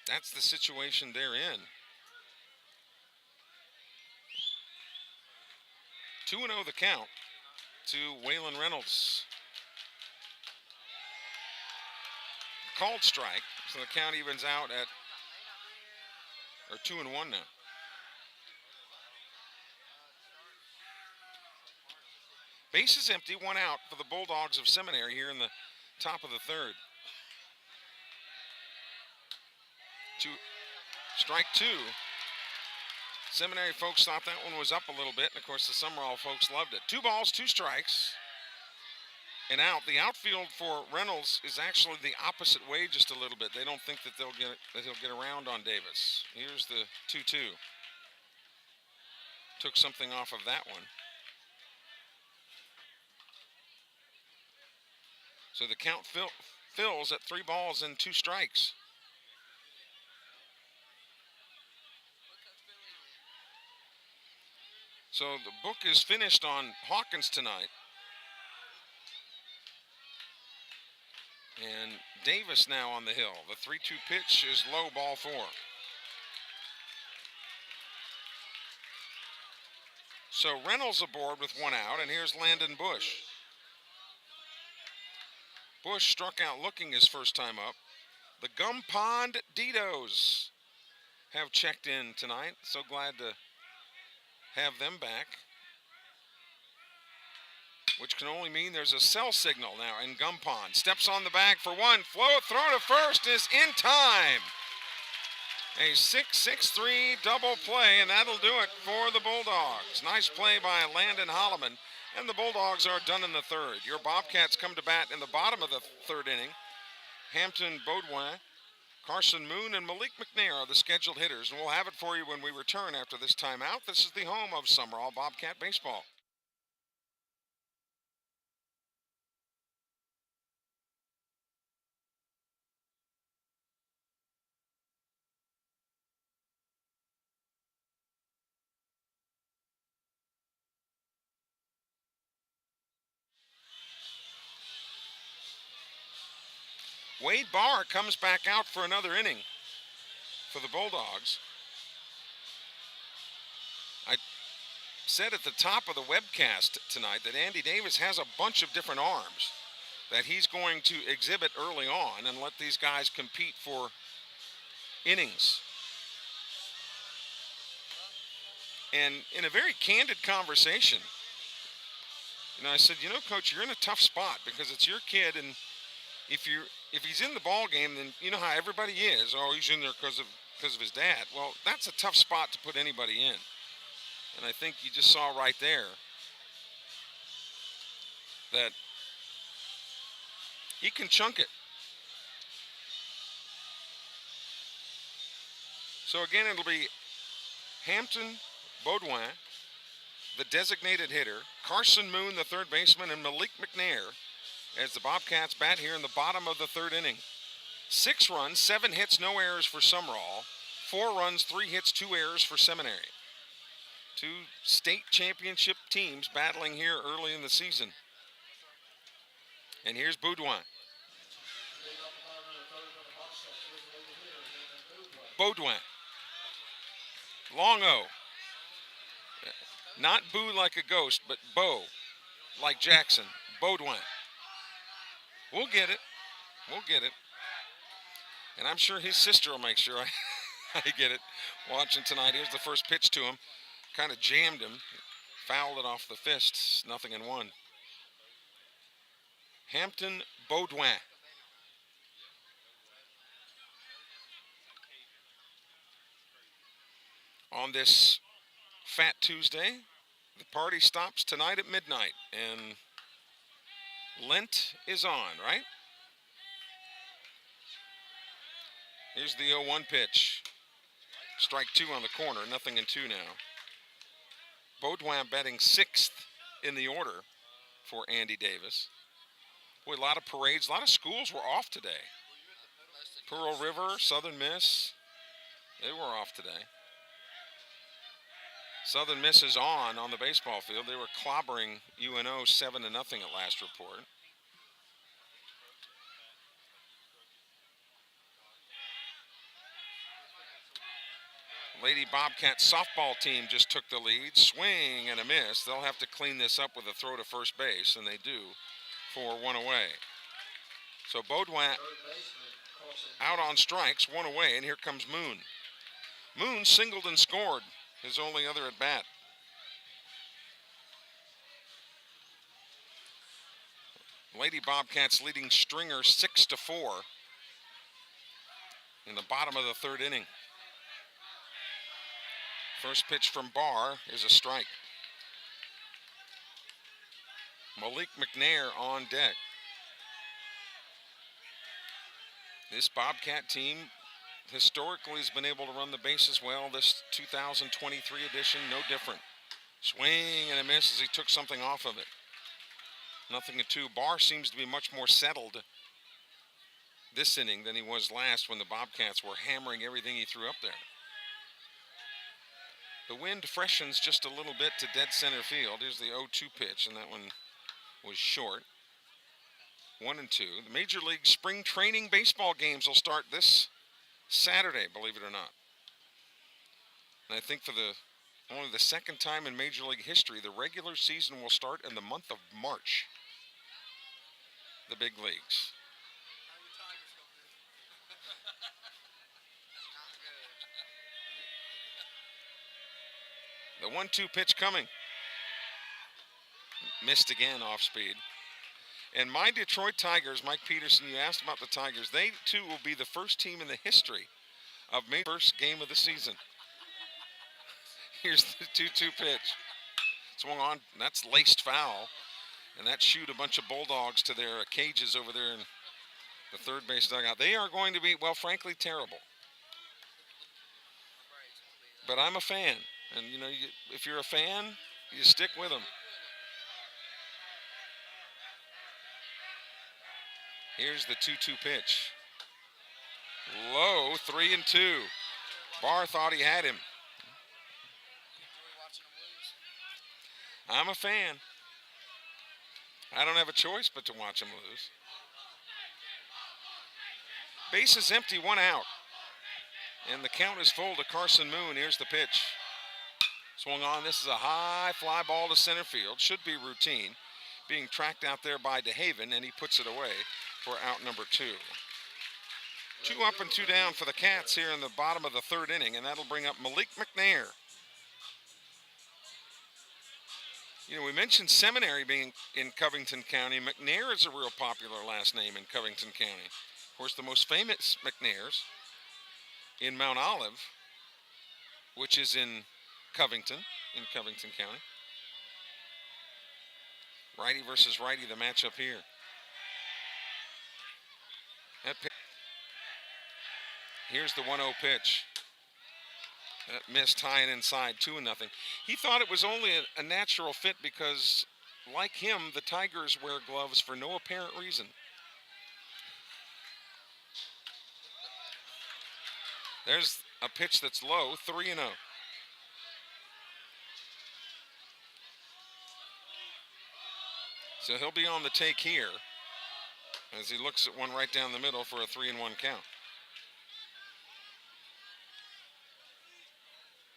that's the situation they're in. 2-0 the count to Waylon Reynolds. Called strike, so the count evens out at, or 2-1 now. Bases empty, one out for the Bulldogs of Seminary here in the top of the third. Strike two. Seminary folks thought that one was up a little bit, and of course the Sumrall folks loved it. 2 balls, 2 strikes, and out. The outfield for Reynolds is actually the opposite way just a little bit. They don't think that he'll get around on Davis. Here's the 2-2. Took something off of that one. So the count fills at 3 balls and 2 strikes. So the book is finished on Hawkins tonight. And Davis now on the hill. The 3-2 pitch is low, ball 4. So Reynolds aboard with 1 out, and here's Landon Bush. Bush struck out looking his first time up. The Gum Pond Ditos have checked in tonight. So glad to have them back, which can only mean there's a cell signal now in Gum Pond. Steps on the bag for 1. Float, throw to first is in time. A 6-6-3 double play, and that'll do it for the Bulldogs. Nice play by Landon Holloman, and the Bulldogs are done in the third. Your Bobcats come to bat in the bottom of the third inning. Hampton Baudouin, Carson Moon, and Malik McNair are the scheduled hitters, and we'll have it for you when we return after this timeout. This is the home of Sumrall Bobcat Baseball. Wade Barr comes back out for another inning for the Bulldogs. I said at the top of the webcast tonight that Andy Davis has a bunch of different arms that he's going to exhibit early on and let these guys compete for innings. And in a very candid conversation, I said, Coach, you're in a tough spot because it's your kid, and if he's in the ball game, then you know how everybody is. Oh, he's in there because of his dad. Well, that's a tough spot to put anybody in. And I think you just saw right there that he can chunk it. So again, it'll be Hampton Baudouin, the designated hitter, Carson Moon, the third baseman, and Malik McNair as the Bobcats bat here in the bottom of the third inning. 6 runs, 7 hits, no errors for Sumrall. 4 runs, 3 hits, 2 errors for Seminary. 2 state championship teams battling here early in the season. And here's Baudouin. Baudouin. Long O. Not boo like a ghost, but Bo like Jackson. Baudouin. We'll get it. We'll get it. And I'm sure his sister will make sure I get it watching tonight. Here's the first pitch to him. Kind of jammed him. Fouled it off the fists. 0-1. Hampton Baudouin. On this Fat Tuesday, the party stops tonight at midnight. And Lent is on, right? Here's the 0-1 pitch. Strike two on the corner, 0-2 now. Baudouin batting sixth in the order for Andy Davis. Boy, a lot of parades, a lot of schools were off today. Pearl River, Southern Miss, they were off today. Southern Miss is on the baseball field. They were clobbering UNO 7-0 at last report. Lady Bobcat softball team just took the lead. Swing and a miss. They'll have to clean this up with a throw to first base, and they do for one away. So Baudouin out on strikes, one away, and here comes Moon. Moon singled and scored his only other at bat. Lady Bobcats leading Stringer 6-4 in the bottom of the third inning. First pitch from Barr is a strike. Malik McNair on deck. This Bobcat team historically has been able to run the bases well. This 2023 edition, no different. Swing and a miss as he took something off of it. 0-2. Barr seems to be much more settled this inning than he was last when the Bobcats were hammering everything he threw up there. The wind freshens just a little bit to dead center field. Here's the 0-2 pitch, and that one was short. 1-2. The Major League Spring Training baseball games will start this Saturday, believe it or not. And I think for only the second time in Major League history, the regular season will start in the month of March. The big leagues. The 1-2 pitch coming. Missed again off speed. And my Detroit Tigers, Mike Peterson, you asked about the Tigers. They, too, will be the first team in the history of May's first game of the season. Here's the 2-2 pitch. Swung on. That's laced foul. And that shoot a bunch of Bulldogs to their cages over there in the third base dugout. They are going to be, well, frankly, terrible. But I'm a fan. And, you know, if you're a fan, you stick with them. Here's the 2-2 pitch. Low, 3-2. Barr thought he had him. I'm a fan. I don't have a choice but to watch him lose. Base is empty, one out. And the count is full to Carson Moon. Here's the pitch. Swung on. This is a high fly ball to center field. Should be routine. Being tracked out there by DeHaven, and he puts it away for out number 2. 2 up and 2 down for the Cats here in the bottom of the third inning, and that'll bring up Malik McNair. You know, we mentioned Seminary being in Covington County. McNair is a real popular last name in Covington County. Of course, the most famous McNairs in Mount Olive, which is in Covington County. Righty versus righty, the matchup here. Here's the 1-0 pitch. That missed high and inside, 2-0. He thought it was only a natural fit because, like him, the Tigers wear gloves for no apparent reason. There's a pitch that's low, 3-0. So he'll be on the take here as he looks at one right down the middle for a 3-1 count.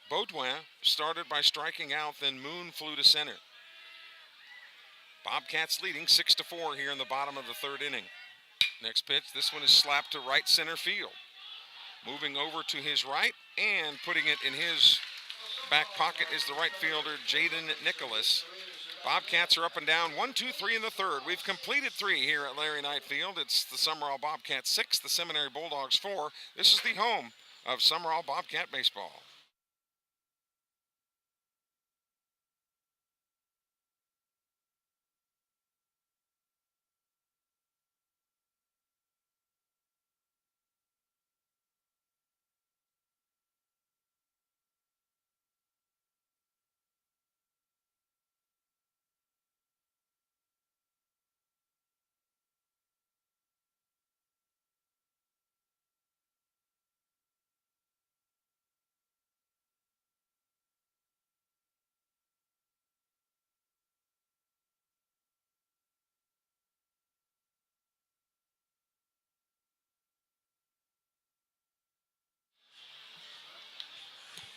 Baudouin started by striking out, then Moon flew to center. Bobcats leading 6-4 here in the bottom of the third inning. Next pitch, this one is slapped to right center field. Moving over to his right and putting it in his back pocket is the right fielder, Jaden Nicholas. Bobcats are up and down, 1-2-3 in the third. We've completed 3 here at Larry Knight Field. It's the Sumrall Bobcats 6, the Seminary Bulldogs 4. This is the home of Sumrall Bobcat baseball.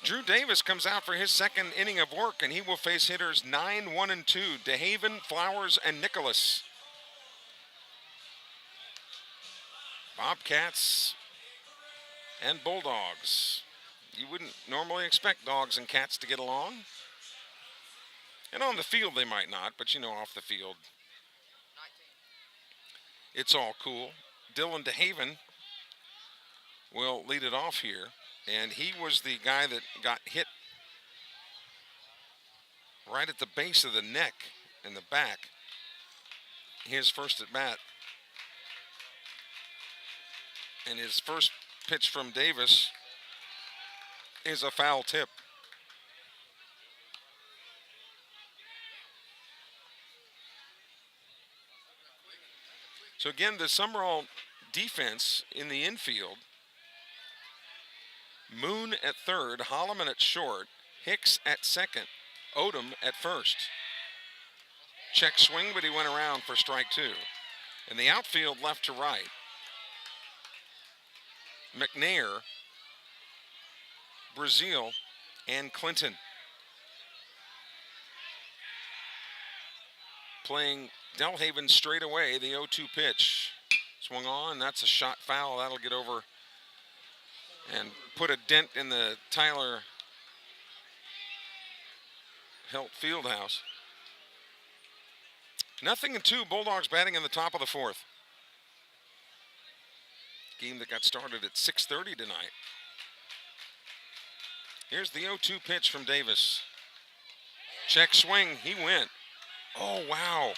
Drew Davis comes out for his second inning of work, and he will face hitters 9, 1, and 2, DeHaven, Flowers, and Nicholas. Bobcats and Bulldogs. You wouldn't normally expect dogs and cats to get along. And on the field they might not, but you know, off the field, it's all cool. Dylan DeHaven will lead it off here. And he was the guy that got hit right at the base of the neck in the back. His first at bat. And his first pitch from Davis is a foul tip. So again, the Sumrall defense in the infield. Moon at third, Holloman at short, Hicks at second, Odom at first. Check swing, but he went around for strike 2. In the outfield, left to right, McNair, Brazil, and Clinton. Playing Delhaven straight away, the 0-2 pitch. Swung on, that's a shot foul. That'll get over and put a dent in the Tyler Helt Fieldhouse. 0-2, Bulldogs batting in the top of the 4th. Game that got started at 6:30 tonight. Here's the 0-2 pitch from Davis. Check swing, he went. Oh, wow.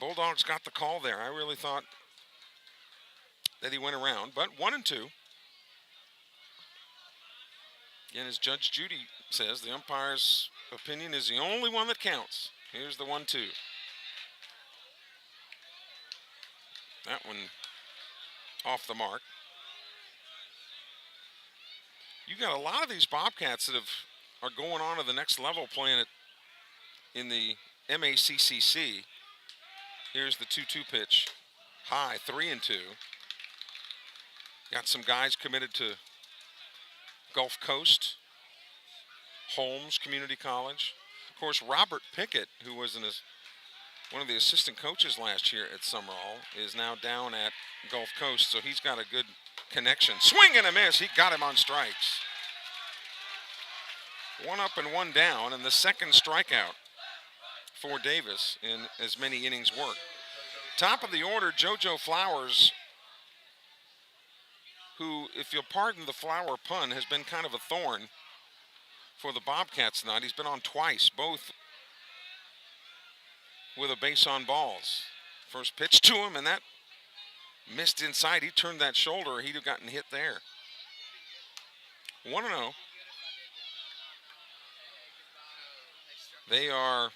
Bulldogs got the call there. I really thought that he went around, but 1-2. Again, as Judge Judy says, the umpire's opinion is the only one that counts. Here's the 1-2. That one off the mark. You got a lot of these Bobcats that are going on to the next level playing it in the MACCC. Here's the 2-2 pitch. High, 3-2. Got some guys committed to Gulf Coast, Holmes Community College. Of course, Robert Pickett, who was one of the assistant coaches last year at Sumrall, is now down at Gulf Coast, so he's got a good connection. Swing and a miss. He got him on strikes. 1 up and 1 down, and the second strikeout for Davis in as many innings worked. Top of the order, JoJo Flowers, who, if you'll pardon the flower pun, has been kind of a thorn for the Bobcats tonight. He's been on twice, both with a base on balls. First pitch to him, and that missed inside. He turned that shoulder. He'd have gotten hit there. 1-0. They are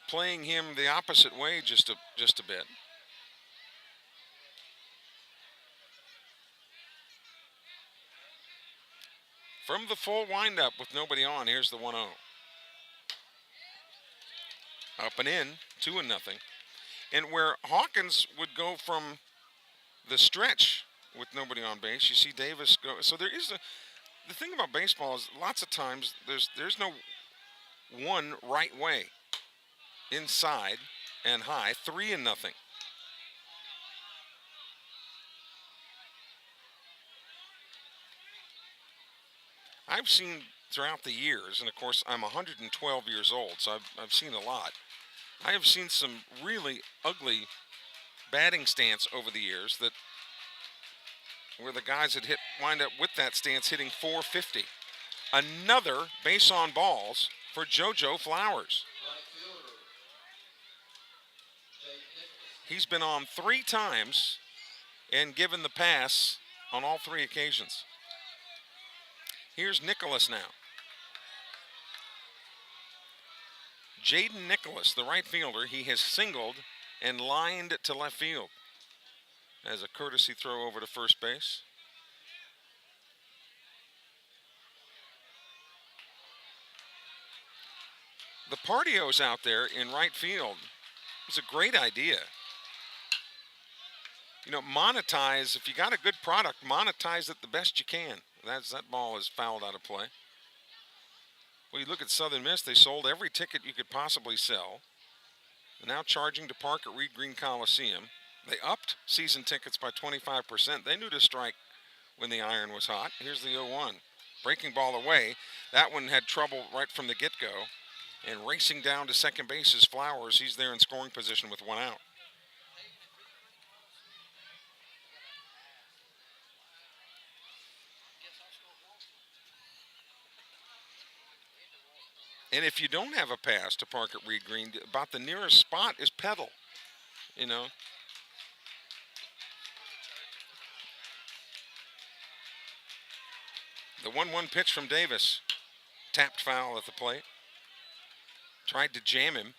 playing him the opposite way just a bit. From the full windup with nobody on, here's the 1-0. Up and in, 2-0. And where Hawkins would go from the stretch with nobody on base, you see Davis go. So there is the thing about baseball is lots of times there's no one right way. Inside and high, 3-0. I've seen throughout the years, and of course I'm 112 years old, so I've seen a lot. I have seen some really ugly batting stance over the years where the guys that wind up with that stance hitting 450. Another base on balls for JoJo Flowers. He's been on 3 times and given the pass on all 3 occasions. Here's Nicholas now. Jaden Nicholas, the right fielder, he has singled and lined to left field as a courtesy throw over to first base. The Partio's out there in right field. It's a great idea. You know, monetize, if you got a good product, monetize it the best you can. that ball is fouled out of play. Well, you look at Southern Miss, they sold every ticket you could possibly sell. They're now charging to park at Reed Green Coliseum. They upped season tickets by 25%. They knew to strike when the iron was hot. Here's the 0-1. Breaking ball away. That one had trouble right from the get-go. And racing down to second base is Flowers. He's there in scoring position with one out. And if you don't have a pass to park at Reed Green, about the nearest spot is Petal, you know. The 1-1 pitch from Davis. Tapped foul at the plate. Tried to jam him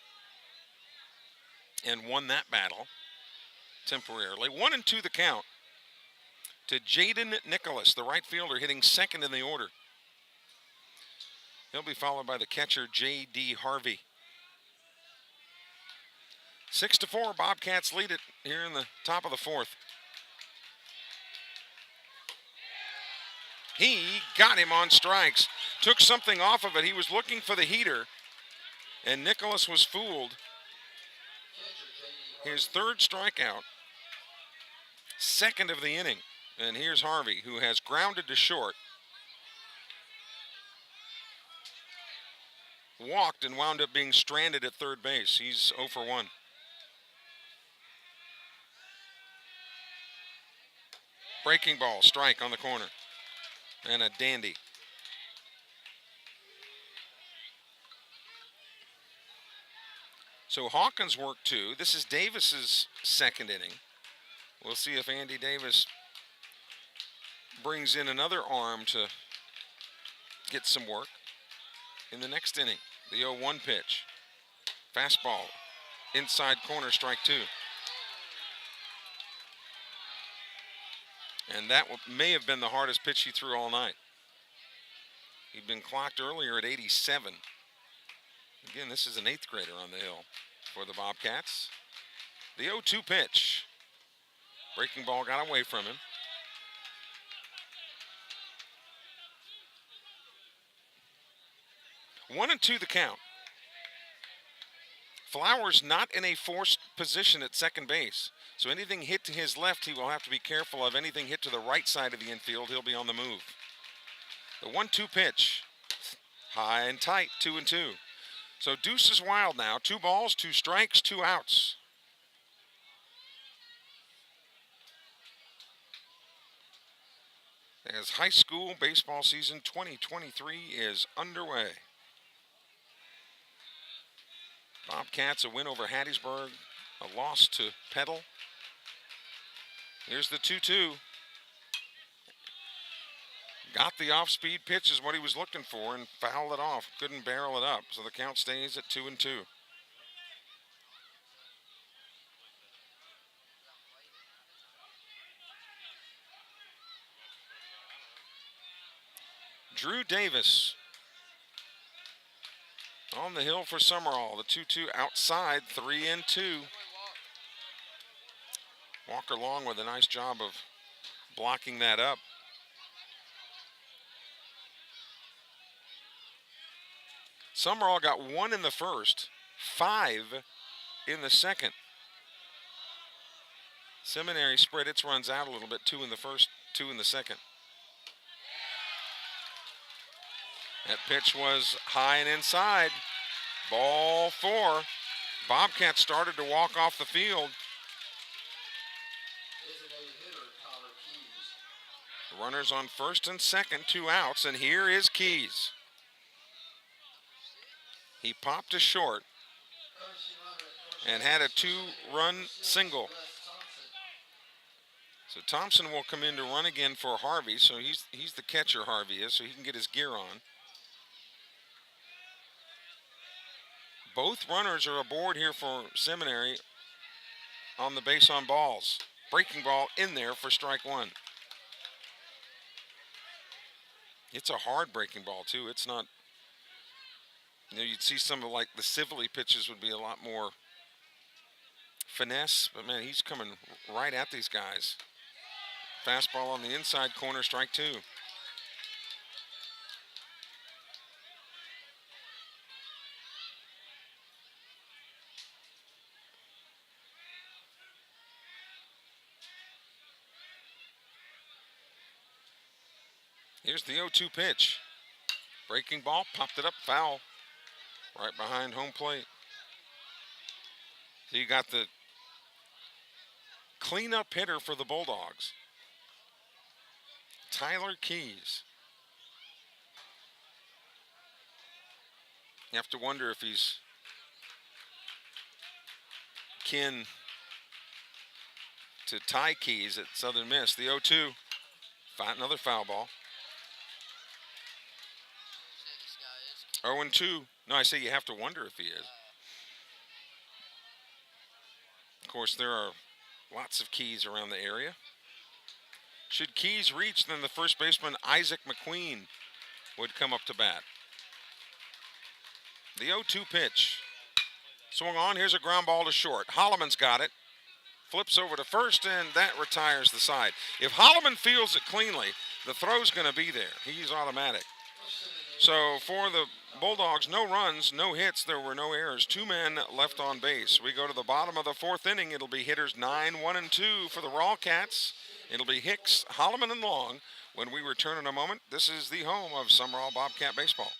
and won that battle temporarily. 1-2 the count to Jaden Nicholas, the right fielder, hitting second in the order. He'll be followed by the catcher, J.D. Harvey. 6-4, Bobcats lead it here in the top of the fourth. He got him on strikes, took something off of it. He was looking for the heater, and Nicholas was fooled. His third strikeout, second of the inning. And here's Harvey, who has grounded to short. Walked and wound up being stranded at third base. He's 0 for 1. Breaking ball, strike on the corner. And a dandy. So Hawkins worked 2. This is Davis's second inning. We'll see if Andy Davis brings in another arm to get some work in the next inning. The 0-1 pitch. Fastball. Inside corner, strike 2. And that may have been the hardest pitch he threw all night. He'd been clocked earlier at 87. Again, this is an 8th grader on the hill for the Bobcats. The 0-2 pitch. Breaking ball got away from him. One and two the count. Flowers not in a forced position at second base. So anything hit to his left, he will have to be careful of. Anything hit to the right side of the infield, he'll be on the move. The 1-2 pitch. High and tight, 2-2. So Deuce is wild now. 2 balls, 2 strikes, 2 outs. As high school baseball season 2023 is underway. Bobcats a win over Hattiesburg, a loss to Petal. Here's the 2-2. Got the off-speed pitch is what he was looking for and fouled it off. Couldn't barrel it up, so the count stays at 2-2. Drew Davis on the hill for Sumrall. The 2-2 outside, 3-2. Walker Long with a nice job of blocking that up. Sumrall got 1 in the first, 5 in the second. Seminary spread its runs out a little bit, 2 in the first, 2 in the second. That pitch was high and inside. Ball 4. Bobcats started to walk off the field. Runners on first and second, 2 outs, and here is Keys. He popped to short and had a 2-run single. So Thompson will come in to run again for Harvey. So he's the catcher, Harvey is, so he can get his gear on. Both runners are aboard here for Seminary on the base on balls. Breaking ball in there for strike 1. It's a hard breaking ball too. It's not, you'd see some of like the Civilly pitches would be a lot more finesse, but man, he's coming right at these guys. Fastball on the inside corner, strike 2. Here's the 0-2 pitch. Breaking ball, popped it up, foul. Right behind home plate. So you got the cleanup hitter for the Bulldogs, Tyler Keys. You have to wonder if he's kin to Ty Keys at Southern Miss. The 0-2, another foul ball. 0-2. No, I say you have to wonder if he is. Of course, there are lots of Keys around the area. Should Keys reach, then the first baseman, Isaac McQueen, would come up to bat. The 0-2 pitch. Swung on, here's a ground ball to short. Holloman's got it. Flips over to first, and that retires the side. If Holloman fields it cleanly, the throw's going to be there. He's automatic. So for the Bulldogs, no runs, no hits, there were no errors. 2 men left on base. We go to the bottom of the 4th inning. It'll be hitters 9, 1, and 2 for the Rawcats. It'll be Hicks, Holloman, and Long. When we return in a moment, this is the home of Sumrall Bobcat Baseball.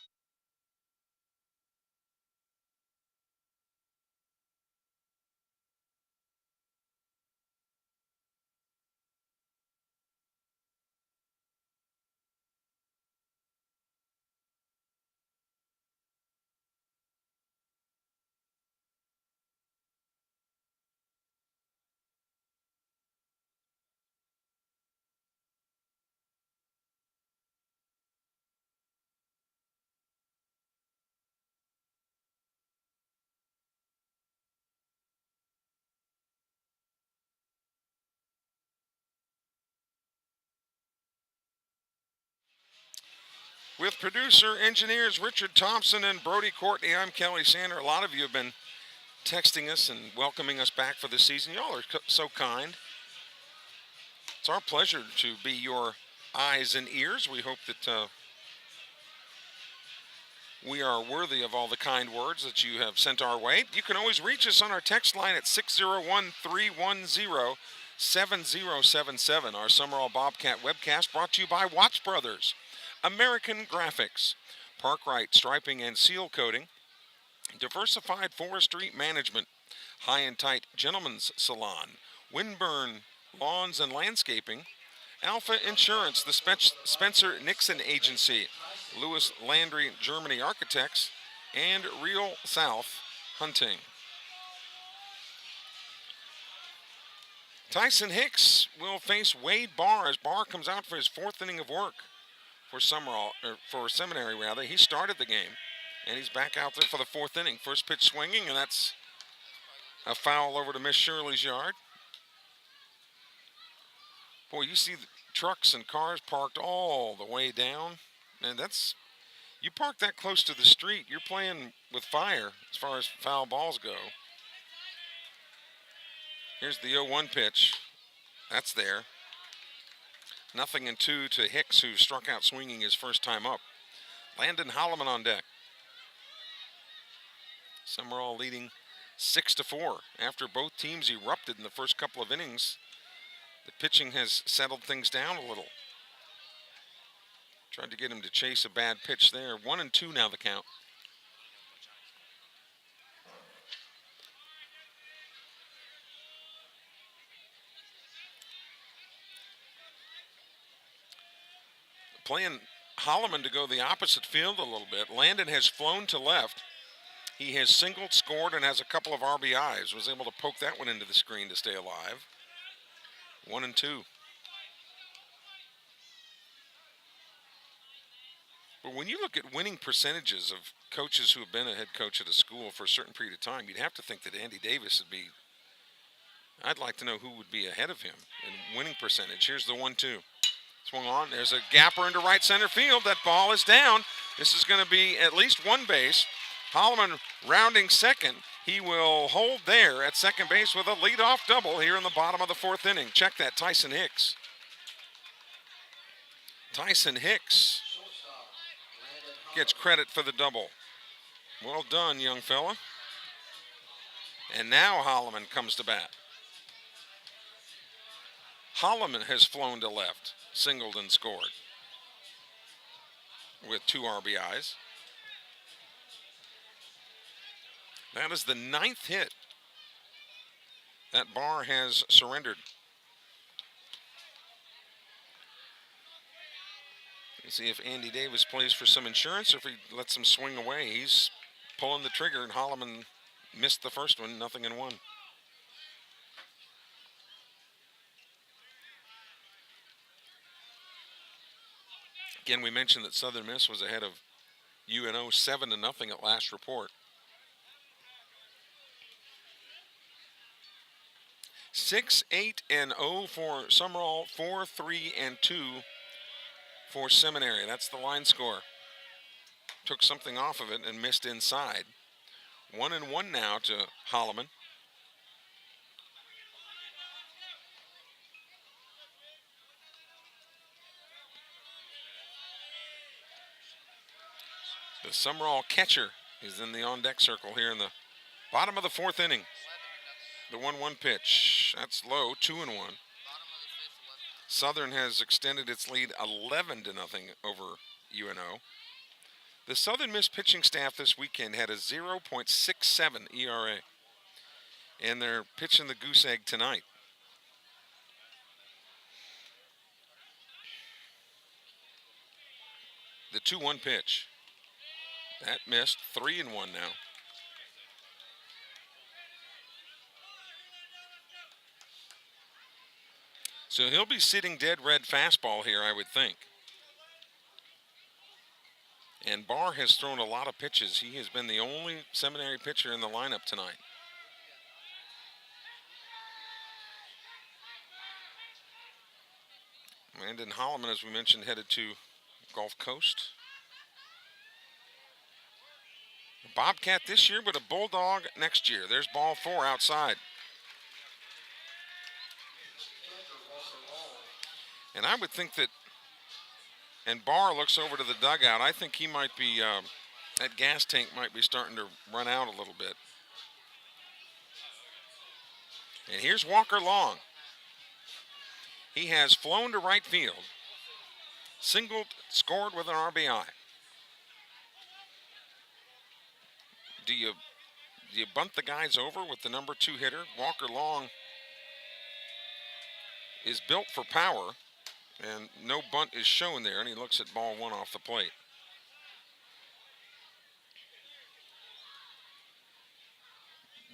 With producer engineers Richard Thompson and Brody Courtney, I'm Kelly Sander. A lot of you have been texting us and welcoming us back for this season. Y'all are so kind. It's our pleasure to be your eyes and ears. We hope that we are worthy of all the kind words that you have sent our way. You can always reach us on our text line at 601-310-7077. Our Sumrall Bobcat webcast brought to you by Watts Brothers, American Graphics, Parkrite Striping and Seal Coating, Diversified Forestry Management, High and Tight Gentlemen's Salon, Windburn Lawns and Landscaping, Alpha Insurance, the Spencer Nixon Agency, Lewis Landry Germany Architects, and Real South Hunting. Tyson Hicks will face Wade Barr as Barr comes out for his 4th inning of work for Sumrall, or for Seminary rather. He started the game, and he's back out there for the 4th inning. First pitch swinging, and that's a foul over to Miss Shirley's yard. Boy, you see the trucks and cars parked all the way down, and that's, you park that close to the street, you're playing with fire as far as foul balls go. Here's the 0-1 pitch. That's there. 0-2 to Hicks, who struck out swinging his first time up. Landon Holloman on deck. Sumrall leading 6-4 after both teams erupted in the first couple of innings. The pitching has settled things down a little. Tried to get him to chase a bad pitch there. 1-2 now the count. Playing Holloman to go the opposite field a little bit. Landon has flown to left. He has singled, scored, and has a couple of RBIs. Was able to poke that one into the screen to stay alive. 1-2. But when you look at winning percentages of coaches who have been a head coach at a school for a certain period of time, you'd have to think that Andy Davis would be, I'd like to know who would be ahead of him in winning percentage. Here's the 1-2. Swung on. There's a gapper into right center field. That ball is down. This is going to be at least one base. Holloman rounding second. He will hold there at second base with a leadoff double here in the bottom of the 4th inning. Check that, Tyson Hicks. Tyson Hicks gets credit for the double. Well done, young fella. And now Holloman comes to bat. Holloman has flown to left, singled and scored. with 2 RBIs. That is the 9th hit that Barr has surrendered. Let's see if Andy Davis plays for some insurance or if he lets him swing away. He's pulling the trigger, and Holloman missed the first one, 0-1. Again, we mentioned that Southern Miss was ahead of UNO 7-0 at last report. 6-8-0 for Sumrall, 4-3-2 for Seminary. That's the line score. Took something off of it and missed inside. 1-1 now to Holloman. The Sumrall catcher is in the on-deck circle here in the bottom of the 4th inning. The 1-1 pitch. That's low, 2-1. Southern has extended its lead 11-0 over UNO. The Southern Miss pitching staff this weekend had a 0.67 ERA, and they're pitching the goose egg tonight. The 2-1 pitch. That missed, 3-1 now. So he'll be sitting dead red fastball here, I would think. And Barr has thrown a lot of pitches. He has been the only Seminary pitcher in the lineup tonight. Landon Holloman, as we mentioned, headed to Gulf Coast. A Bobcat this year, but a Bulldog next year. There's ball 4 outside. And I would think that, and Barr looks over to the dugout, I think he might be, that gas tank might be starting to run out a little bit. And here's Walker Long. He has flown to right field, singled, scored with an RBI. Do you bunt the guys over with the number 2 hitter? Walker Long is built for power, and no bunt is shown there, and he looks at ball 1 off the plate.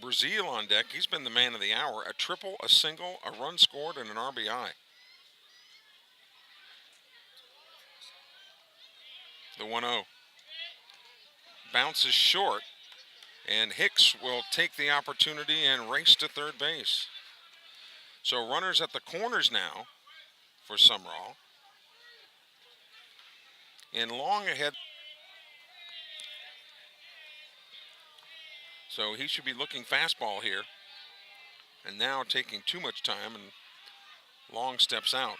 Brazil on deck. He's been the man of the hour. A triple, a single, a run scored, and an RBI. The 1-0. Bounces short, and Hicks will take the opportunity and race to third base. So runners at the corners now for Sumrall. And Long ahead. So he should be looking fastball here. And now taking too much time, and Long steps out.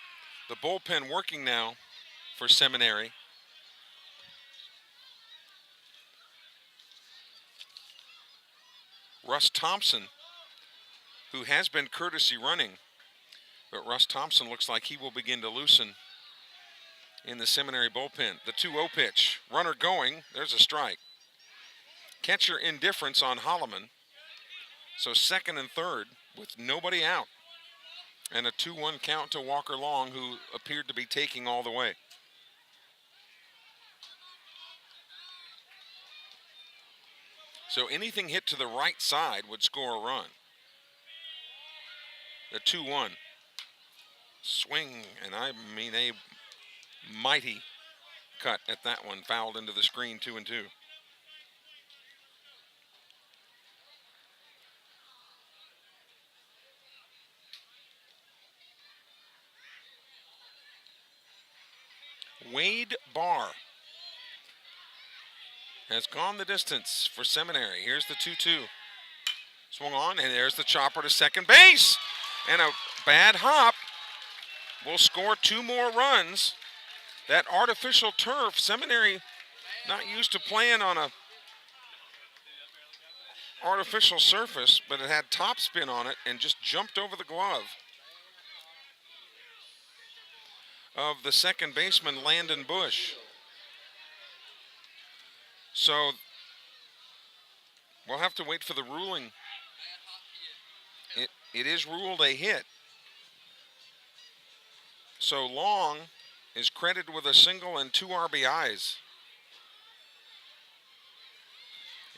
The bullpen working now for Seminary. Russ Thompson, who has been courtesy running, but Russ Thompson looks like he will begin to loosen in the Seminary bullpen. The 2-0 pitch, runner going, there's a strike. Catcher indifference on Holloman, so second and third with nobody out. And a 2-1 count to Walker Long, who appeared to be taking all the way. So anything hit to the right side would score a run. The 2-1. Swing, and I mean a mighty cut at that one. Fouled into the screen, 2-2. Wade Barr has gone the distance for Seminary. Here's the 2-2. Swung on, and there's the chopper to second base. And a bad hop will score 2 more runs. That artificial turf, Seminary not used to playing on a artificial surface, but it had top spin on it and just jumped over the glove of the second baseman, Landon Bush. So we'll have to wait for the ruling. It is ruled a hit. So Long is credited with a single and 2 RBIs.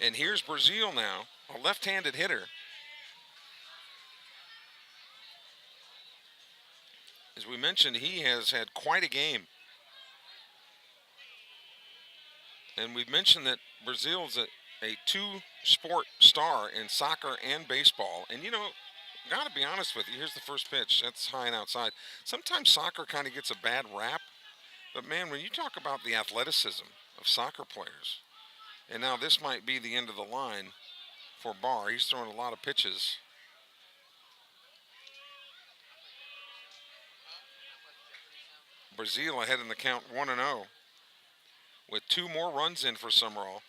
And here's Brazil now, a left-handed hitter. As we mentioned, he has had quite a game. And we've mentioned that Brazil's a two-sport star in soccer and baseball. And, you know, got to be honest with you, here's the first pitch. That's high and outside. Sometimes soccer kind of gets a bad rap. But, man, when you talk about the athleticism of soccer players, and now this might be the end of the line for Barr. He's throwing a lot of pitches. Brazil ahead in the count 1-0 with 2 more runs in for Sumrall.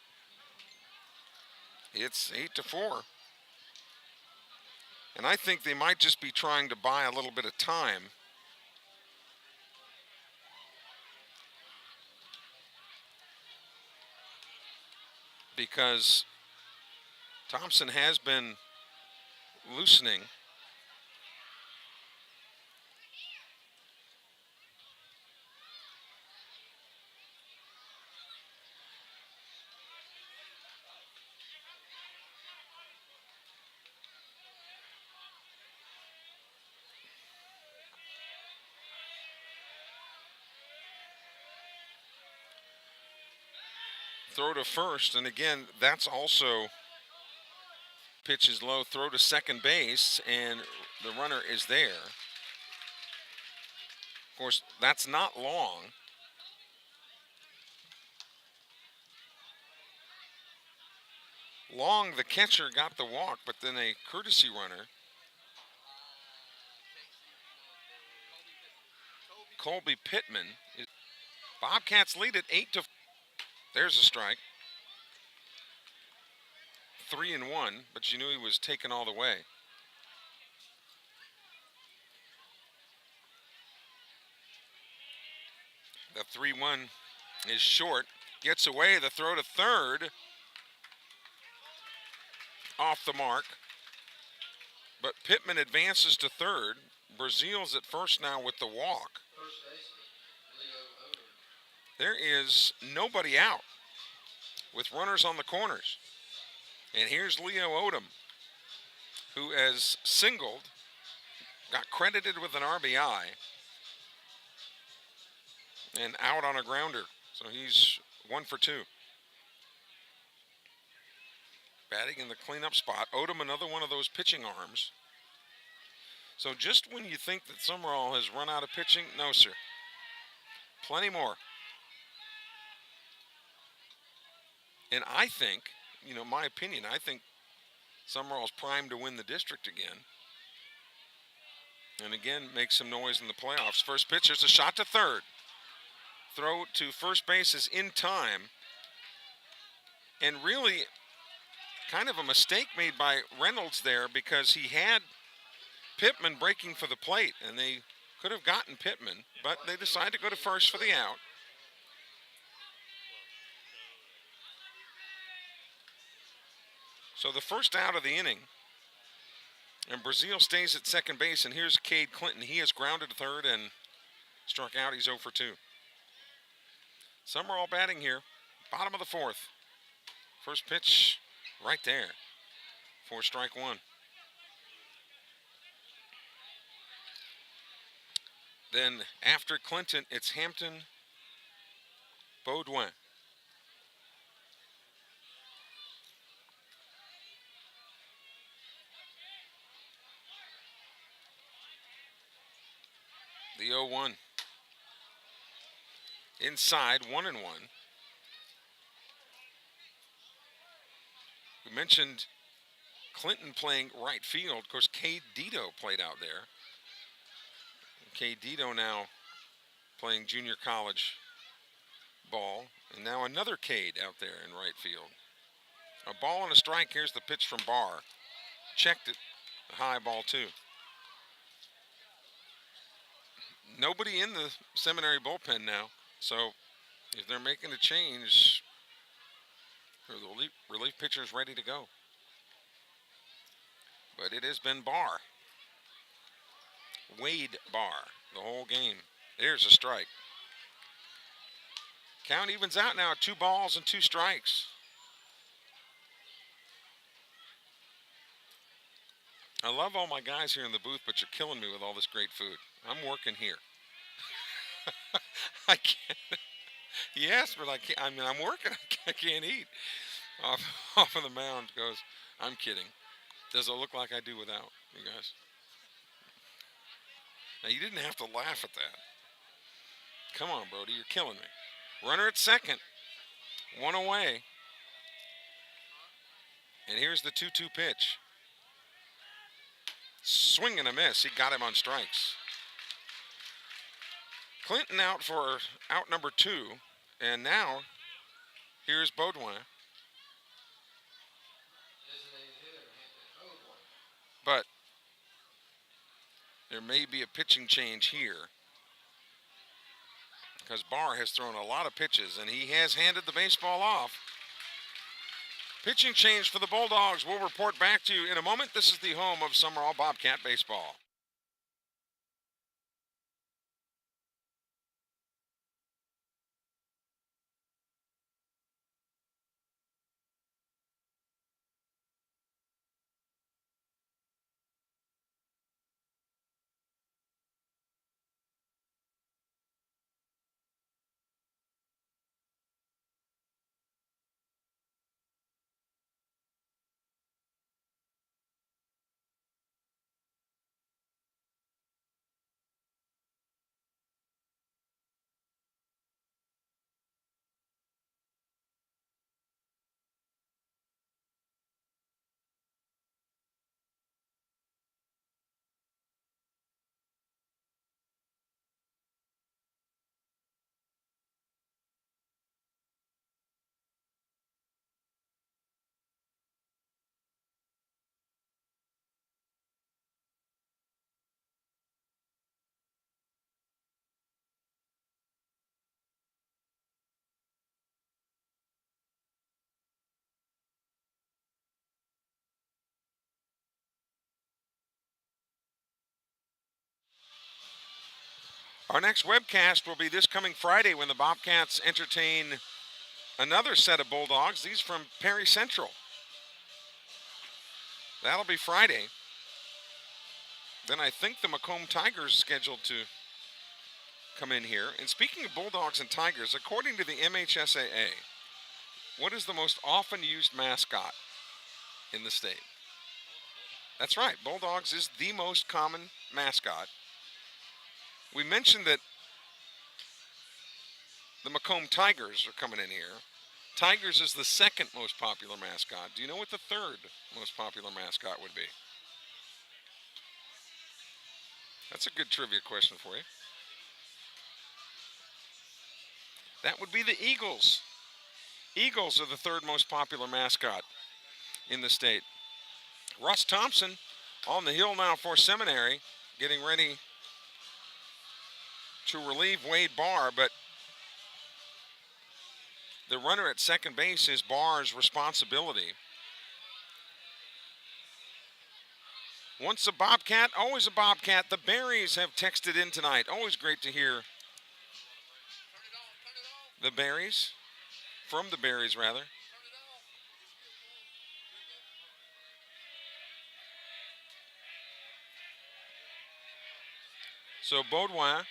It's 8-4. And I think they might just be trying to buy a little bit of time. Because Thompson has been loosening. Throw to first, and again, that's also pitch is low, throw to second base, and the runner is there. Of course, that's not Long. Long, the catcher, got the walk, but then a courtesy runner. Colby Pittman. Bobcats lead it 8-4. There's a strike. 3-1, but you knew he was taken all the way. The 3-1 is short. Gets away. The throw to third. Off the mark. But Pittman advances to third. Brazil's at first now with the walk. There is nobody out with runners on the corners. And here's Leo Odom, who has singled, got credited with an RBI, and out on a grounder. So he's 1 for 2. Batting in the cleanup spot. Odom, another one of those pitching arms. So just when you think that Sumrall has run out of pitching, no, sir. Plenty more. And I think, you know, my opinion, I think Sumrall's primed to win the district again. And again, make some noise in the playoffs. First pitch, there's a shot to third. Throw to first base is in time. And really, kind of a mistake made by Reynolds there because he had Pittman breaking for the plate, and they could have gotten Pittman, but they decided to go to first for the out. So the first out of the inning, and Brazil stays at second base, and here's Cade Clinton. He has grounded to third and struck out. He's 0 for 2. Sumrall batting here, bottom of the fourth. First pitch right there for strike one. Then after Clinton, it's Hampton Baudouin. The 0-1. Inside, 1-1. We mentioned Clinton playing right field. Of course, Cade Dito played out there. Cade Dito now playing junior college ball. And now another Cade out there in right field. A ball and a strike. Here's the pitch from Barr. Checked it. A high ball, too. Nobody in the Seminary bullpen now. So if they're making a change, The relief pitcher is ready to go. But it has been Barr. Wade Barr the whole game. There's a strike. Count evens out now at 2 balls and 2 strikes. I love all my guys here in the booth, but you're killing me with all this great food. I'm working here. I can't. Yes, but I can't. I mean, I'm working. I can't eat. Off of the mound goes, I'm kidding. Does it look like I do without, you guys? Now, you didn't have to laugh at that. Come on, Brody. You're killing me. Runner at second. 1 away. And here's the 2-2 pitch. Swing and a miss. He got him on strikes. Clinton out for out number 2. And now, here's Baudouin. But there may be a pitching change here, because Barr has thrown a lot of pitches, and he has handed the baseball off. Pitching change for the Bulldogs. We'll report back to you in a moment. This is the home of Sumrall Bobcat baseball. Our next webcast will be this coming Friday when the Bobcats entertain another set of Bulldogs, these from Perry Central. That'll be Friday. Then I think the Macomb Tigers scheduled to come in here. And speaking of Bulldogs and Tigers, according to the MHSAA, what is the most often used mascot in the state? That's right, Bulldogs is the most common mascot. We mentioned that the Macomb Tigers are coming in here. Tigers is the second most popular mascot. Do you know what the third most popular mascot would be? That's a good trivia question for you. That would be the Eagles. Eagles are the third most popular mascot in the state. Russ Thompson on the hill now for Seminary, getting ready to relieve Wade Barr, but the runner at second base is Barr's responsibility. Once a Bobcat, always a Bobcat. The Berries have texted in tonight. Always great to hear the Berries, from the Berries rather. So Baudouin,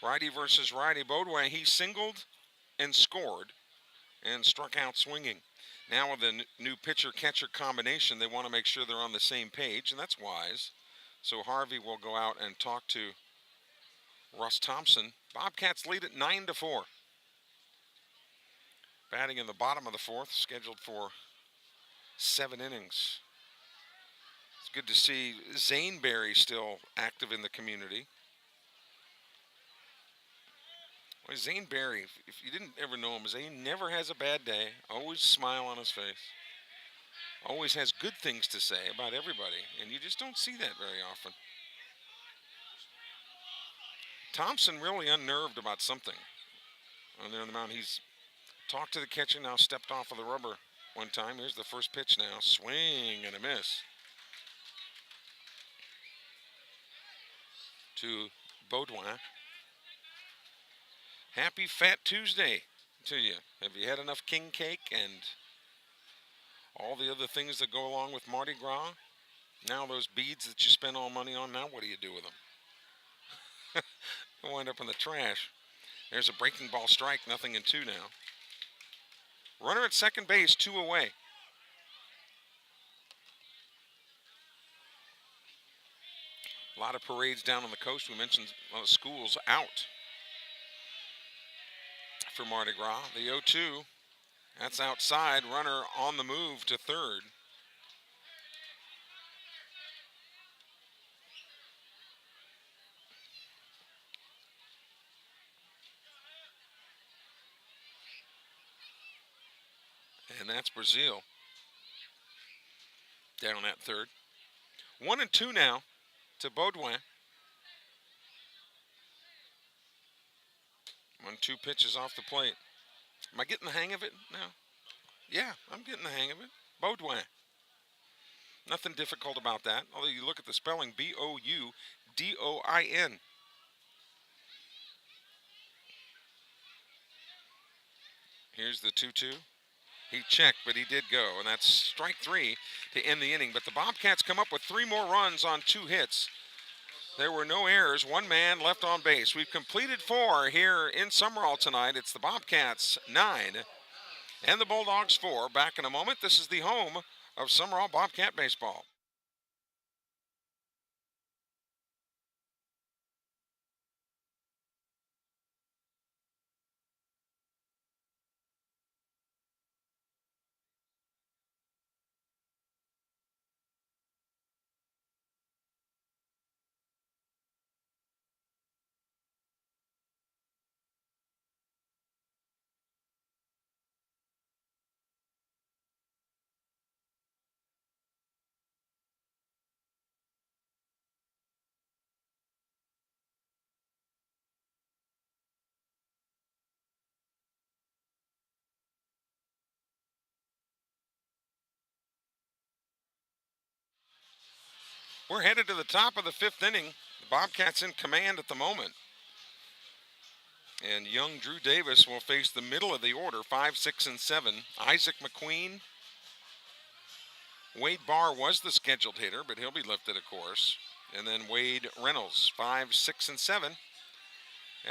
righty versus righty. Baudouin, he singled and scored and struck out swinging. Now with the new pitcher-catcher combination, they want to make sure they're on the same page, and that's wise. So Harvey will go out and talk to Russ Thompson. Bobcats lead at 9-4. Batting in the bottom of the fourth, scheduled for 7 innings. It's good to see Zane Berry still active in the community. Well, Zane Berry, if you didn't ever know him, Zane never has a bad day. Always a smile on his face. Always has good things to say about everybody, and you just don't see that very often. Thompson really unnerved about something on there on the mound. He's talked to the catcher, now stepped off of the rubber one time. Here's the first pitch now. Swing and a miss to Baudouin. Happy Fat Tuesday to you. Have you had enough king cake and all the other things that go along with Mardi Gras? Now those beads that you spend all money on, now what do you do with them? They wind up in the trash. There's a breaking ball strike, 0-2 now. Runner at second base, 2 away. A lot of parades down on the coast. We mentioned a lot of schools out for Mardi Gras. The 0-2, that's outside. Runner on the move to third. And that's Brazil down at third. 1-2 now to Baudouin. 1-2 pitches off the plate. Am I getting the hang of it now? Yeah, I'm getting the hang of it. Baudouin. Nothing difficult about that. Although you look at the spelling, Boudoin. Here's the 2-2. He checked, but he did go, and that's strike 3 to end the inning. But the Bobcats come up with 3 more runs on 2 hits. There were no errors, 1 man left on base. We've completed 4 here in Sumrall tonight. It's the Bobcats 9 and the Bulldogs 4. Back in a moment. This is the home of Sumrall Bobcat baseball. We're headed to the top of the 5th inning. The Bobcats in command at the moment. And young Drew Davis will face the middle of the order, 5, 6, and 7. Isaac McQueen. Wade Barr was the scheduled hitter, but he'll be lifted, of course. And then Wade Reynolds, 5, 6, and 7,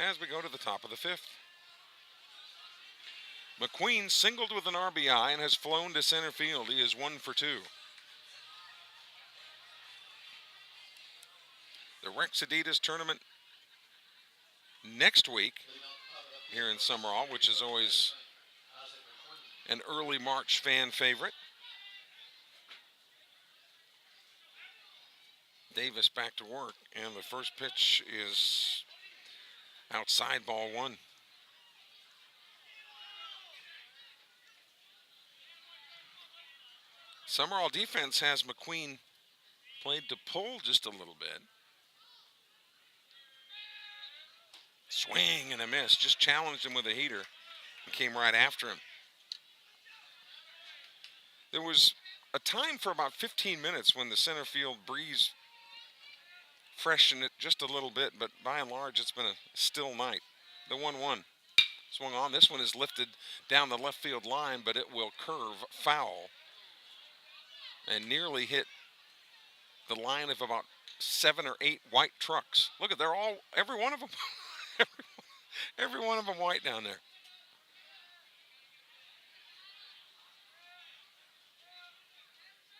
as we go to the top of the 5th. McQueen singled with an RBI and has flown to center field. He is 1 for 2. The Rex Adidas tournament next week here in Sumrall, which is always an early March fan favorite. Davis back to work, and the first pitch is outside, ball 1. Sumrall defense has McQueen played to pull just a little bit. Swing and a miss. Just challenged him with a heater and came right after him. There was a time for about 15 minutes when the center field breeze freshened it just a little bit, but by and large it's been a still night. The 1-1 swung on. This one is lifted down the left field line, but it will curve foul and nearly hit the line of about 7 or 8 white trucks. Look at, every one of them, every one of them white down there.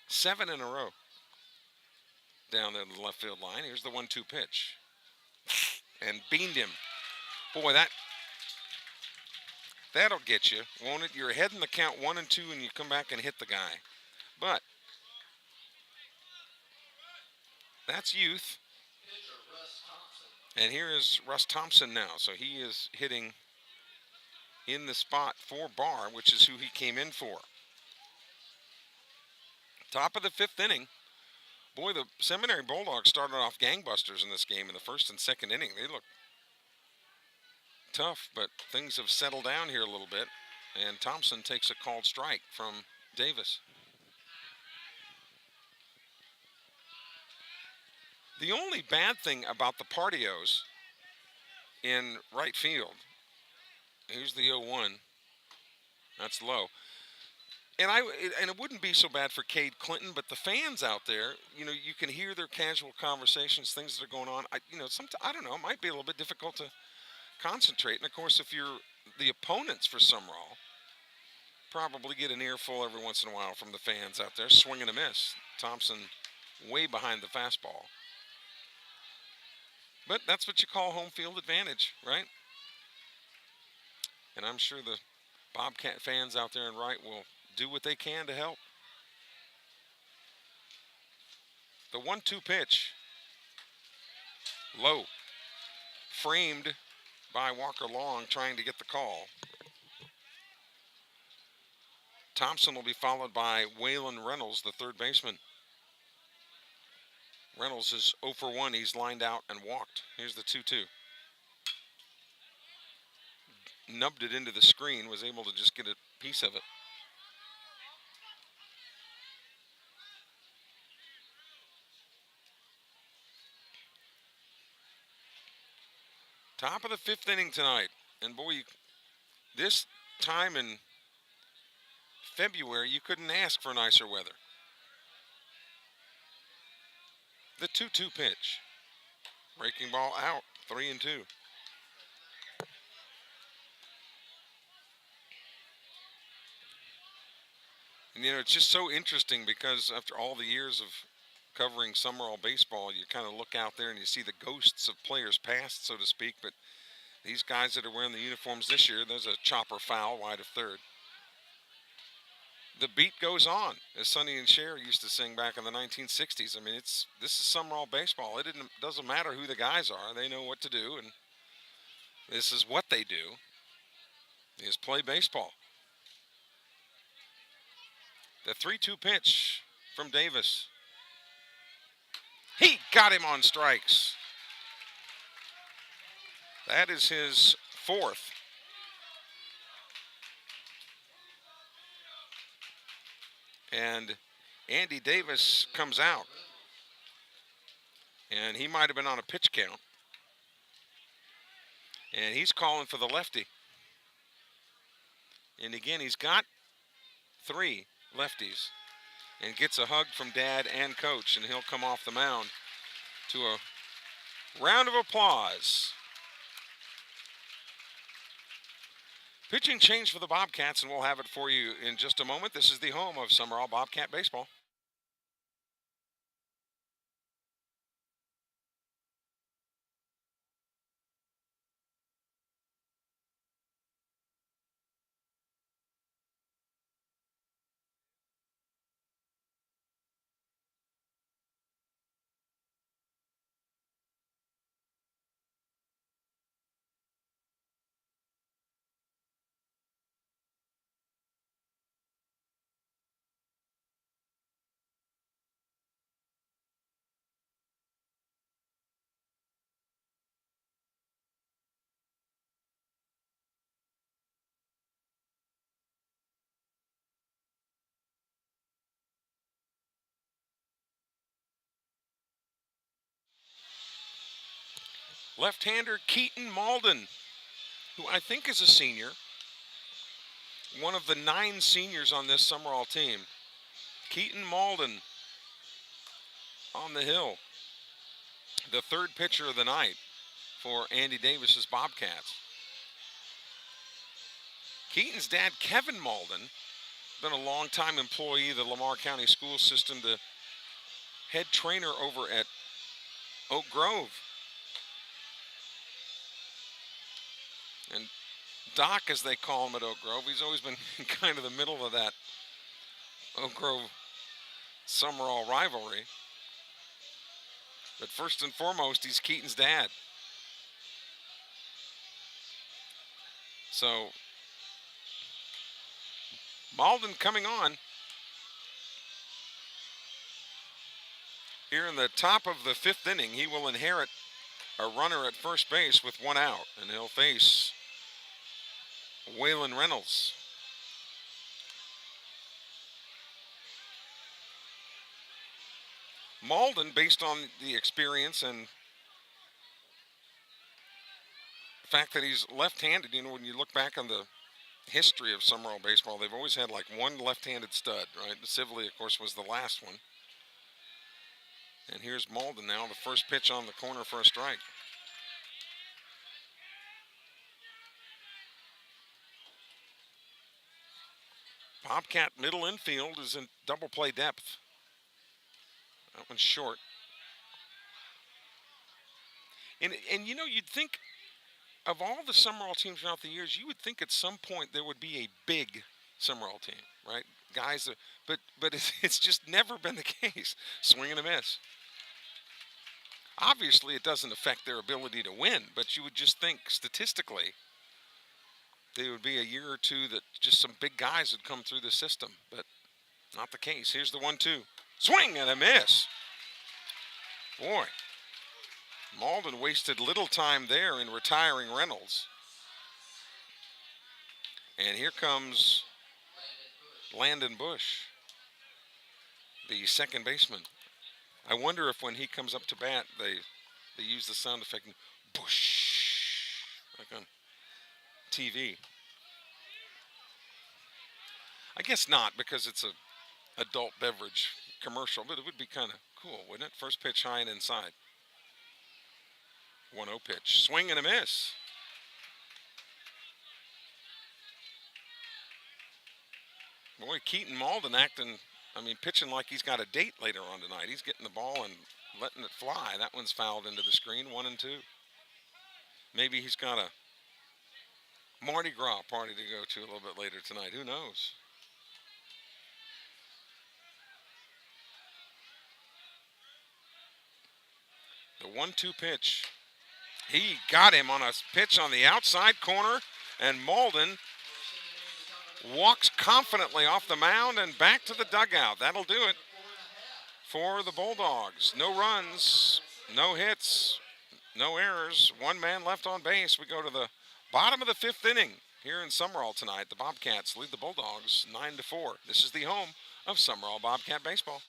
Seven in a row down there in the left field line. Here's the 1-2 pitch. And beamed him. Boy, that'll get you, won't it? You're ahead in the count 1-2, and you come back and hit the guy. But that's youth. And here is Russ Thompson now. So he is hitting in the spot for Barr, which is who he came in for. Top of the 5th inning. Boy, the Seminary Bulldogs started off gangbusters in this game in the 1st and 2nd inning. They look tough, but things have settled down here a little bit. And Thompson takes a called strike from Davis. The only bad thing about the Partios in right field, here's the 0-1. That's low. And it wouldn't be so bad for Cade Clinton, but the fans out there, you can hear their casual conversations, things that are going on. I don't know, it might be a little bit difficult to concentrate. And of course, if you're the opponents for Sumrall, probably get an earful every once in a while from the fans out there. Swing and a miss. Thompson way behind the fastball. But that's what you call home field advantage, right? And I'm sure the Bobcat fans out there in right will do what they can to help. The 1-2 pitch. Low. Framed by Walker Long trying to get the call. Thompson will be followed by Waylon Reynolds, the third baseman. Reynolds is 0 for 1. He's lined out and walked. Here's the 2-2. Nubbed it into the screen, was able to just get a piece of it. Top of the 5th inning tonight. And boy, this time in February, you couldn't ask for nicer weather. The 2-2 pitch. Breaking ball out, 3-2. And it's just so interesting because after all the years of covering Sumrall baseball, you kind of look out there and you see the ghosts of players past, so to speak. But these guys that are wearing the uniforms this year, there's a chopper foul wide of third. The beat goes on, as Sonny and Cher used to sing back in the 1960s. I mean, this is Sumrall baseball. It doesn't matter who the guys are. They know what to do, and this is what they do, is play baseball. The 3-2 pitch from Davis. He got him on strikes. That is his 4th. And Andy Davis comes out. And he might have been on a pitch count. And he's calling for the lefty. And again, he's got 3 lefties. And gets a hug from dad and coach. And he'll come off the mound to a round of applause. Pitching change for the Bobcats, and we'll have it for you in just a moment. This is the home of Sumrall Bobcat baseball. Left-hander Keaton Malden, who I think is a senior. One of the 9 seniors on this Sumrall team. Keaton Malden on the hill. The 3rd pitcher of the night for Andy Davis's Bobcats. Keaton's dad, Kevin Malden, been a longtime employee of the Lamar County school system, the head trainer over at Oak Grove. And Doc, as they call him at Oak Grove, he's always been kind of the middle of that Oak Grove Sumrall rivalry. But first and foremost, he's Keaton's dad. So, Malden coming on here in the top of the 5th inning. He will inherit a runner at first base with 1 out, and he'll face Waylon Reynolds. Malden, based on the experience and the fact that he's left-handed, when you look back on the history of Sumrall baseball, they've always had like one left-handed stud, right? Sibley, of course, was the last one. And here's Malden now, the first pitch on the corner for a strike. Bobcat middle infield is in double play depth. That one's short. And you'd think of all the Sumrall teams throughout the years, you would think at some point there would be a big Sumrall team, right? Guys, but it's just never been the case. Swing and a miss. Obviously, it doesn't affect their ability to win, but you would just think statistically there would be a year or two that just some big guys would come through the system, but not the case. Here's the 1-2. Swing and a miss. Boy, Malden wasted little time there in retiring Reynolds. And here comes Landon Bush, the second baseman. I wonder if when he comes up to bat, they use the sound effect, Bush, like on TV. I guess not, because it's a adult beverage commercial, but it would be kind of cool, wouldn't it? First pitch high and inside. 1-0 pitch. Swing and a miss. Boy, Keaton Malden pitching like he's got a date later on tonight. He's getting the ball and letting it fly. That one's fouled into the screen, 1-2. Maybe he's got a Mardi Gras party to go to a little bit later tonight. Who knows? The 1-2 pitch. He got him on a pitch on the outside corner, and Malden walks confidently off the mound and back to the dugout. That'll do it for the Bulldogs. No runs, no hits, no errors. One man left on base. We go to the bottom of the fifth inning here in Sumrall tonight. The Bobcats lead the Bulldogs 9-4. This is the home of Sumrall Bobcat baseball.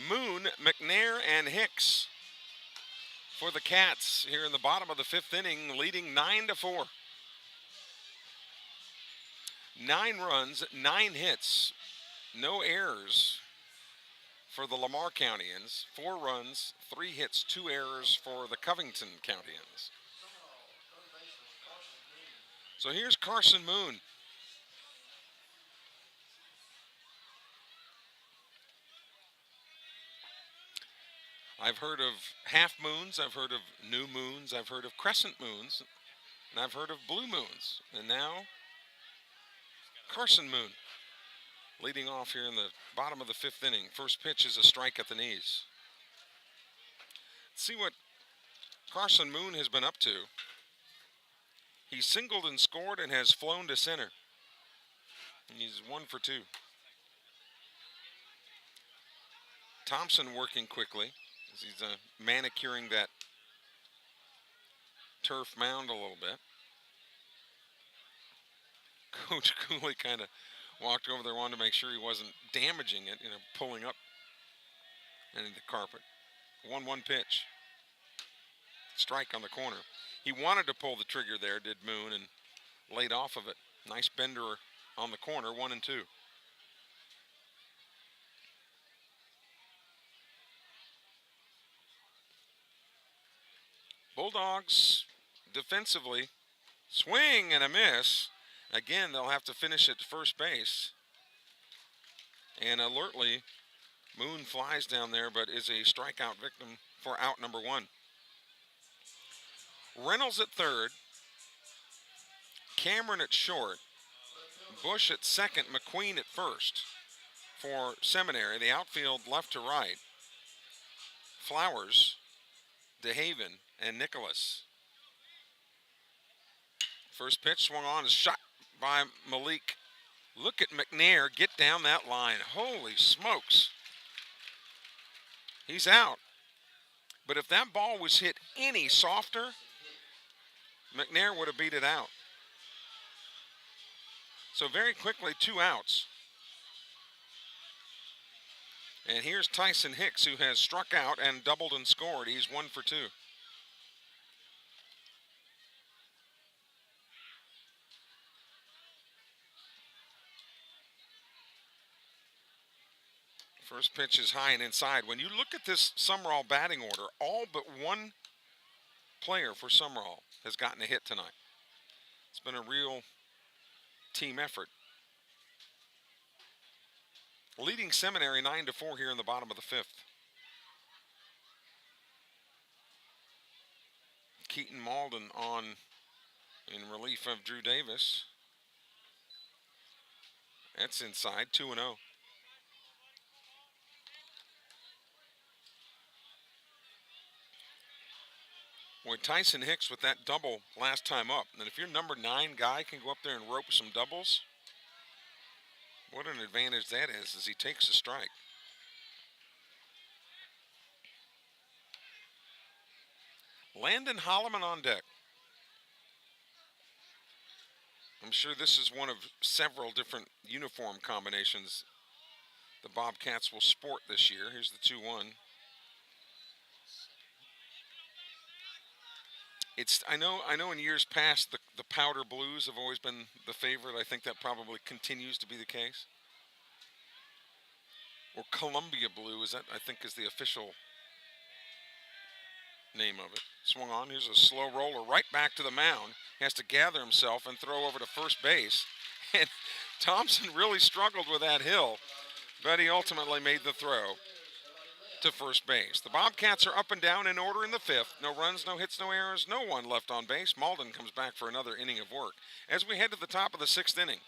Moon, McNair, and Hicks for the Cats here in the bottom of the fifth inning, leading 9-4. 9 runs, 9 hits, no errors for the Lamar Countyans. 4 runs, 3 hits, 2 errors for the Covington Countyans. So here's Carson Moon. I've heard of half moons, I've heard of new moons, I've heard of crescent moons, and I've heard of blue moons. And now, Carson Moon leading off here in the bottom of the fifth inning. First pitch is a strike at the knees. Let's see what Carson Moon has been up to. He singled and scored and has flown to center. And he's 1 for 2. Thompson working quickly as he's manicuring that turf mound a little bit. Coach Cooley kind of walked over there, wanted to make sure he wasn't damaging it, pulling up into the carpet. 1-1 pitch. Strike on the corner. He wanted to pull the trigger there, did Moon, and laid off of it. Nice bender on the corner, 1-2. Bulldogs defensively, swing and a miss. Again, they'll have to finish at first base. And alertly, Moon flies down there, but is a strikeout victim for out number 1. Reynolds at third, Cameron at short, Bush at second, McQueen at first for Seminary. The outfield left to right. Flowers, DeHaven, and Nicholas. First pitch swung on, is shot by Malik. Look at McNair get down that line. Holy smokes. He's out. But if that ball was hit any softer, McNair would have beat it out. So very quickly, 2 outs. And here's Tyson Hicks, who has struck out and doubled and scored. He's 1 for 2. First pitch is high and inside. When you look at this Sumrall batting order, all but one player for Sumrall has gotten a hit tonight. It's been a real team effort. Leading Seminary 9-4 here in the bottom of the 5th. Keaton Malden on in relief of Drew Davis. That's inside, 2-0. Boy, Tyson Hicks with that double last time up. And if your number 9 guy can go up there and rope some doubles, what an advantage that is as he takes a strike. Landon Holloman on deck. I'm sure this is one of several different uniform combinations the Bobcats will sport this year. Here's the 2-1. I know in years past the powder blues have always been the favorite. I think that probably continues to be the case. Or Columbia blue is that I think is the official name of it. Swung on. Here's a slow roller right back to the mound. He has to gather himself and throw over to first base. And Thompson really struggled with that hill, but he ultimately made the throw to first base. The Bobcats are up and down in order in the 5th. No runs, no hits, no errors, no one left on base. Malden comes back for another inning of work. As we head to the top of the 6th inning,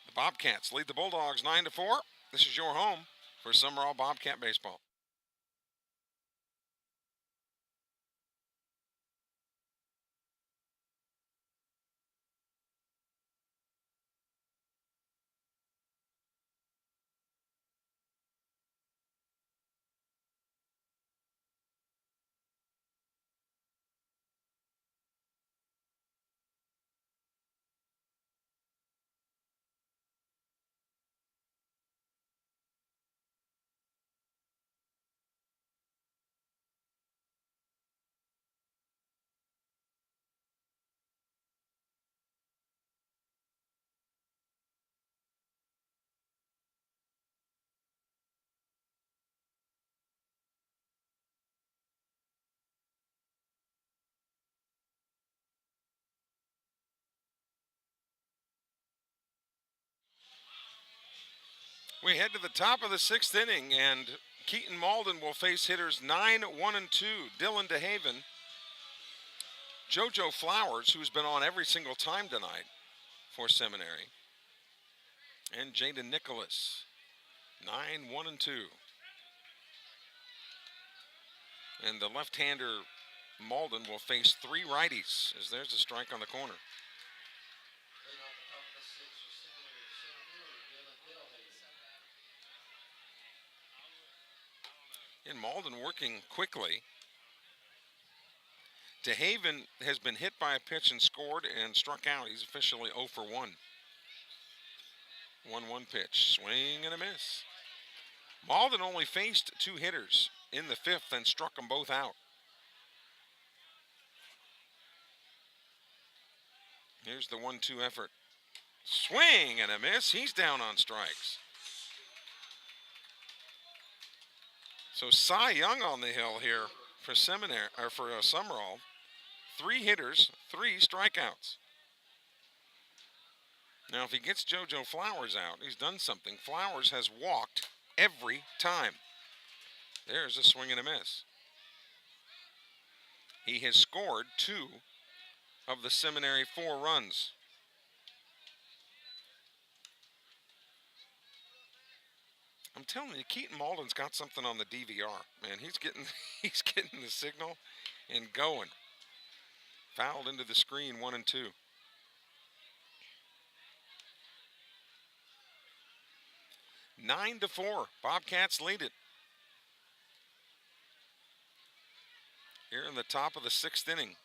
the Bobcats lead the Bulldogs 9-4. This is your home for Sumrall Bobcat Baseball. We head to the top of the 6th inning, and Keaton Malden will face hitters 9, 1, and 2. Dylan DeHaven, JoJo Flowers, who's been on every single time tonight for Seminary, and Jaden Nicholas, 9, 1, and 2. And the left-hander Malden will face 3 righties, as there's a strike on the corner. And Malden working quickly. DeHaven has been hit by a pitch and scored and struck out. He's officially 0 for 1. 1-1 pitch, swing and a miss. Malden only faced 2 hitters in the 5th and struck them both out. Here's the 1-2 effort. Swing and a miss. He's down on strikes. So Cy Young on the hill here for Seminary or for Sumrall. 3 hitters, 3 strikeouts. Now, if he gets JoJo Flowers out, he's done something. Flowers has walked every time. There's a swing and a miss. He has scored 2 of the Seminary 4 runs. I'm telling you, Keaton Malden's got something on the DVR. Man, he's getting the signal and going. Fouled into the screen, 1-2. Nine to 4. Bobcats lead it. Here in the top of the 6th inning.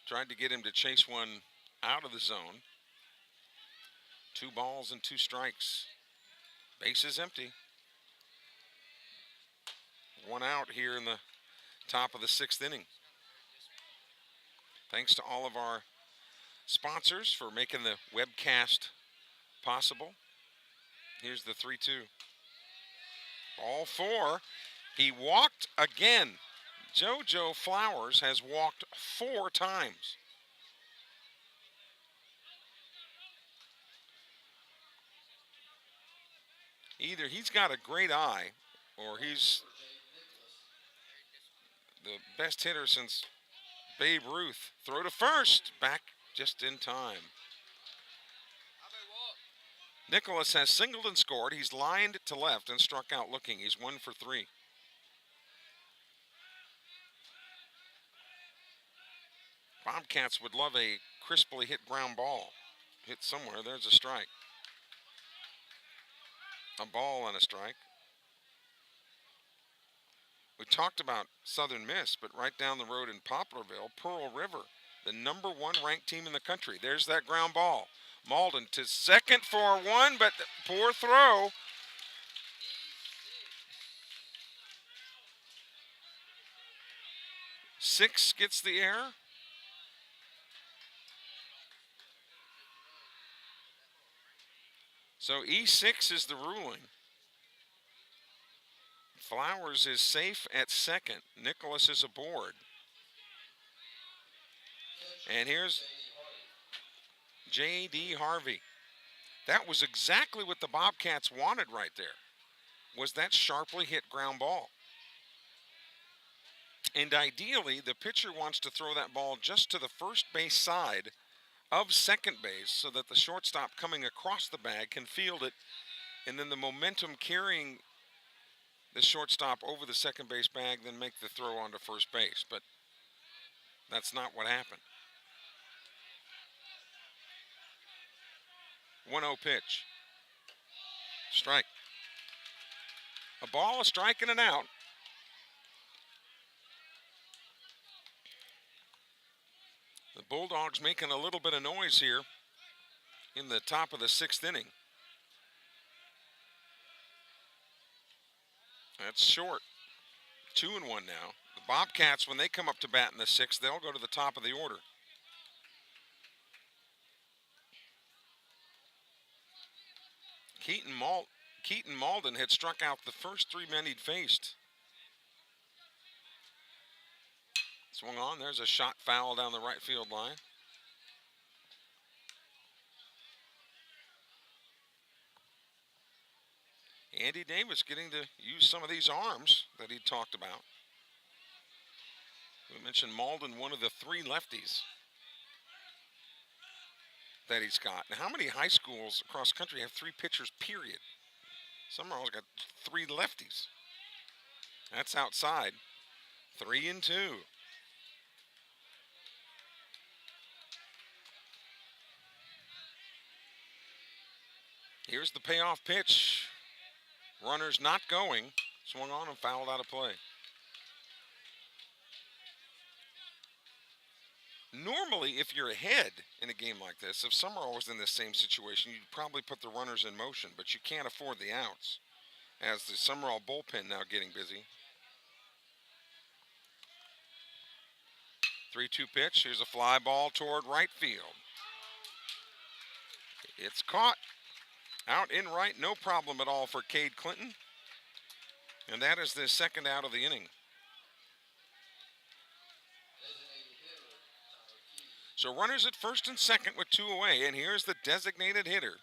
Tried to get him to chase one out of the zone. 2 balls and 2 strikes. Base is empty. 1 out here in the top of the 6th inning. Thanks to all of our sponsors for making the webcast possible. Here's the 3-2. Ball 4. He walked again. JoJo Flowers has walked 4 times. Either he's got a great eye or he's the best hitter since Babe Ruth. Throw to first. Back just in time. Nicholas has singled and scored. He's lined to left and struck out looking. He's 1 for 3. Bobcats would love a crisply hit ground ball. Hit somewhere. There's a strike. A ball and a strike. We talked about Southern Miss, but right down the road in Poplarville, Pearl River, the #1 ranked team in the country. There's that ground ball. Malden to second for 1, but poor throw. Six gets the error. So E6 is the ruling. Flowers is safe at second. Nicholas is aboard. And here's J.D. Harvey. That was exactly what the Bobcats wanted right there, was that sharply hit ground ball. And ideally, the pitcher wants to throw that ball just to the first base side of second base so that the shortstop coming across the bag can field it, and then the momentum carrying the shortstop over the second base bag, then make the throw onto first base. But that's not what happened. 1-0 pitch. Strike. A ball, a strike, and an out. The Bulldogs making a little bit of noise here in the top of the 6th inning. That's short. 2-1 now. The Bobcats, when they come up to bat in the 6th, they'll go to the top of the order. Keaton Malden had struck out the first 3 men he'd faced. Swung on. There's a shot foul down the right field line. Andy Davis getting to use some of these arms that he talked about. We mentioned Malden, one of the 3 lefties that he's got. Now, how many high schools across the country have 3 pitchers, period? Sumrall's got 3 lefties. That's outside. 3-2. Here's the payoff pitch. Runners not going. Swung on and fouled out of play. Normally, if you're ahead in a game like this, if Sumrall was in this same situation, you'd probably put the runners in motion, but you can't afford the outs, as the Sumrall bullpen now getting busy. 3-2 pitch. Here's a fly ball toward right field. It's caught. Out in right, no problem at all for Cade Clinton. And that is the second out of the inning. So runners at first and second with 2 away, and here's the designated hitter,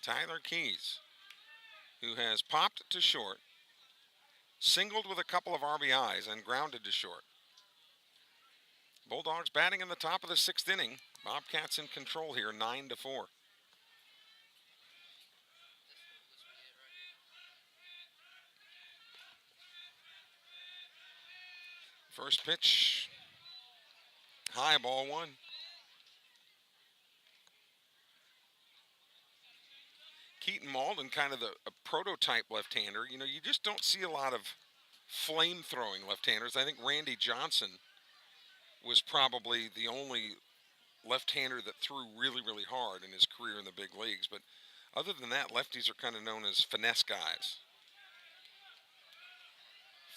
Tyler Keys, who has popped to short, singled with a couple of RBIs, and grounded to short. Bulldogs batting in the top of the 6th inning. Bobcats in control here, 9-4. First pitch, high, ball 1. Keaton Malden, kind of a prototype left-hander. You know, you just don't see a lot of flame-throwing left-handers. I think Randy Johnson was probably the only left-hander that threw really, really hard in his career in the big leagues. But other than that, lefties are kind of known as finesse guys.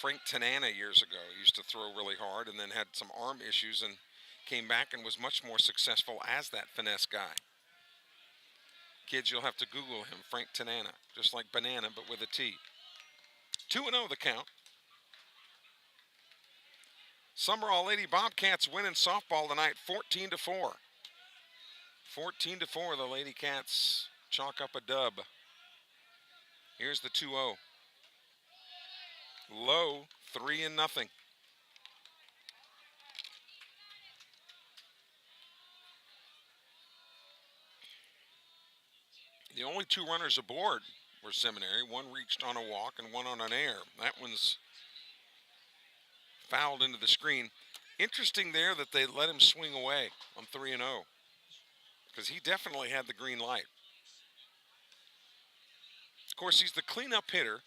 Frank Tanana years ago used to throw really hard and then had some arm issues and came back and was much more successful as that finesse guy. Kids, you'll have to Google him, Frank Tanana, just like banana but with a T. 2-0 the count. Sumrall Lady Bobcats win in softball tonight, 14-4. 14-4, the Lady Cats chalk up a dub. Here's the 2-0. Low, 3-0. The only 2 runners aboard were Seminary. One reached on a walk and one on an air. That one's fouled into the screen. Interesting there that they let him swing away on 3-0 because he definitely had the green light. Of course, he's the cleanup hitter.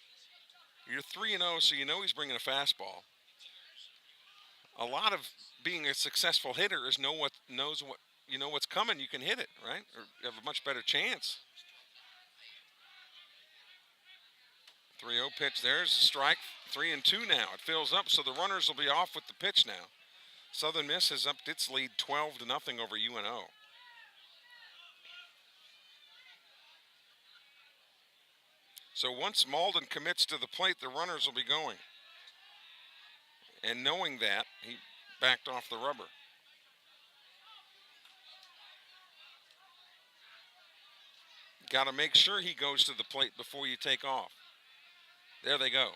You're 3-0, so you know he's bringing a fastball. A lot of being a successful hitter is know what's coming. You can hit it, right? Or you have a much better chance. 3-0 pitch. There's a strike. 3-2 now. It fills up, so the runners will be off with the pitch now. Southern Miss has upped its lead 12-0 over UNO. So once Malden commits to the plate, the runners will be going. And knowing that, he backed off the rubber. Got to make sure he goes to the plate before you take off. There they go.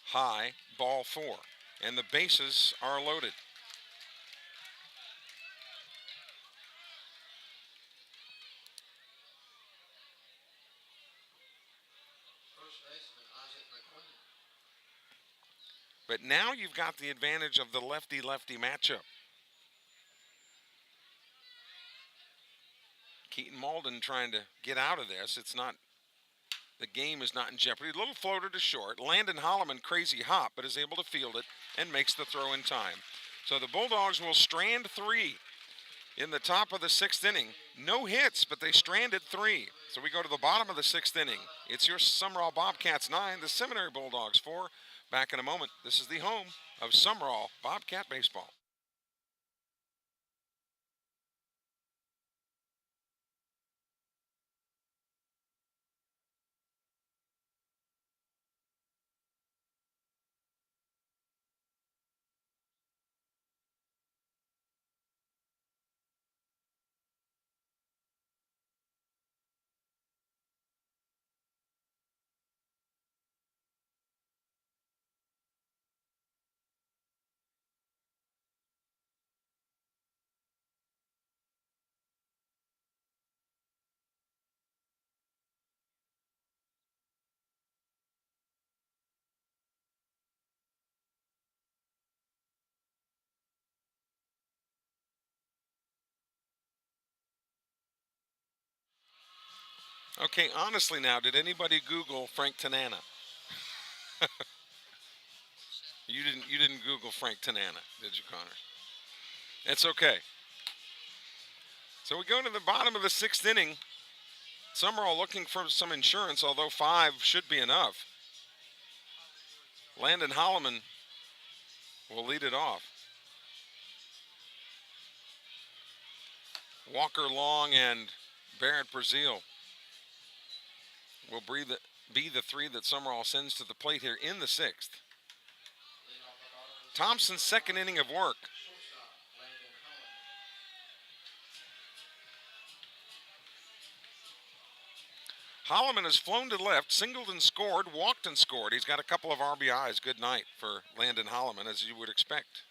High, ball 4. And the bases are loaded. But now you've got the advantage of the lefty-lefty matchup. Keaton Malden trying to get out of this. The game is not in jeopardy. A little floater to short. Landon Holloman, crazy hop, but is able to field it and makes the throw in time. So the Bulldogs will strand 3 in the top of the 6th inning. No hits, but they stranded 3. So we go to the bottom of the 6th inning. It's your Sumrall Bobcats 9, the Seminary Bulldogs 4. Back in a moment. This is the home of Sumrall Bobcat Baseball. Okay, honestly now, did anybody Google Frank Tanana? You didn't Google Frank Tanana, did you, Connor? It's okay. So we go to the bottom of the 6th inning. Sumrall looking for some insurance, although 5 should be enough. Landon Holloman will lead it off. Walker Long and Barrett Brazil will be the 3 that Sumrall sends to the plate here in the 6th. Thompson's 2nd inning of work. Holloman has flown to left, singled and scored, walked and scored. He's got a couple of RBIs. Good night for Landon Holloman, as you would expect.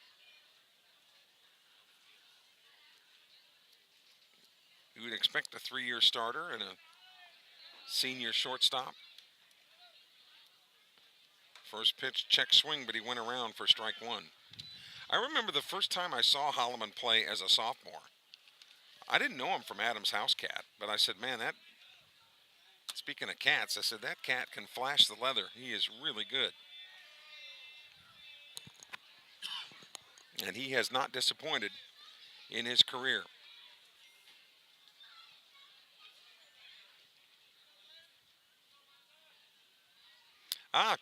You would expect a 3-year starter and a senior shortstop. First pitch, check swing, but he went around for strike one. I remember the first time I saw Holloman play as a sophomore. I didn't know him from Adam's House Cat, but I said, man, that, speaking of cats, I said, that cat can flash the leather. He is really good. And he has not disappointed in his career.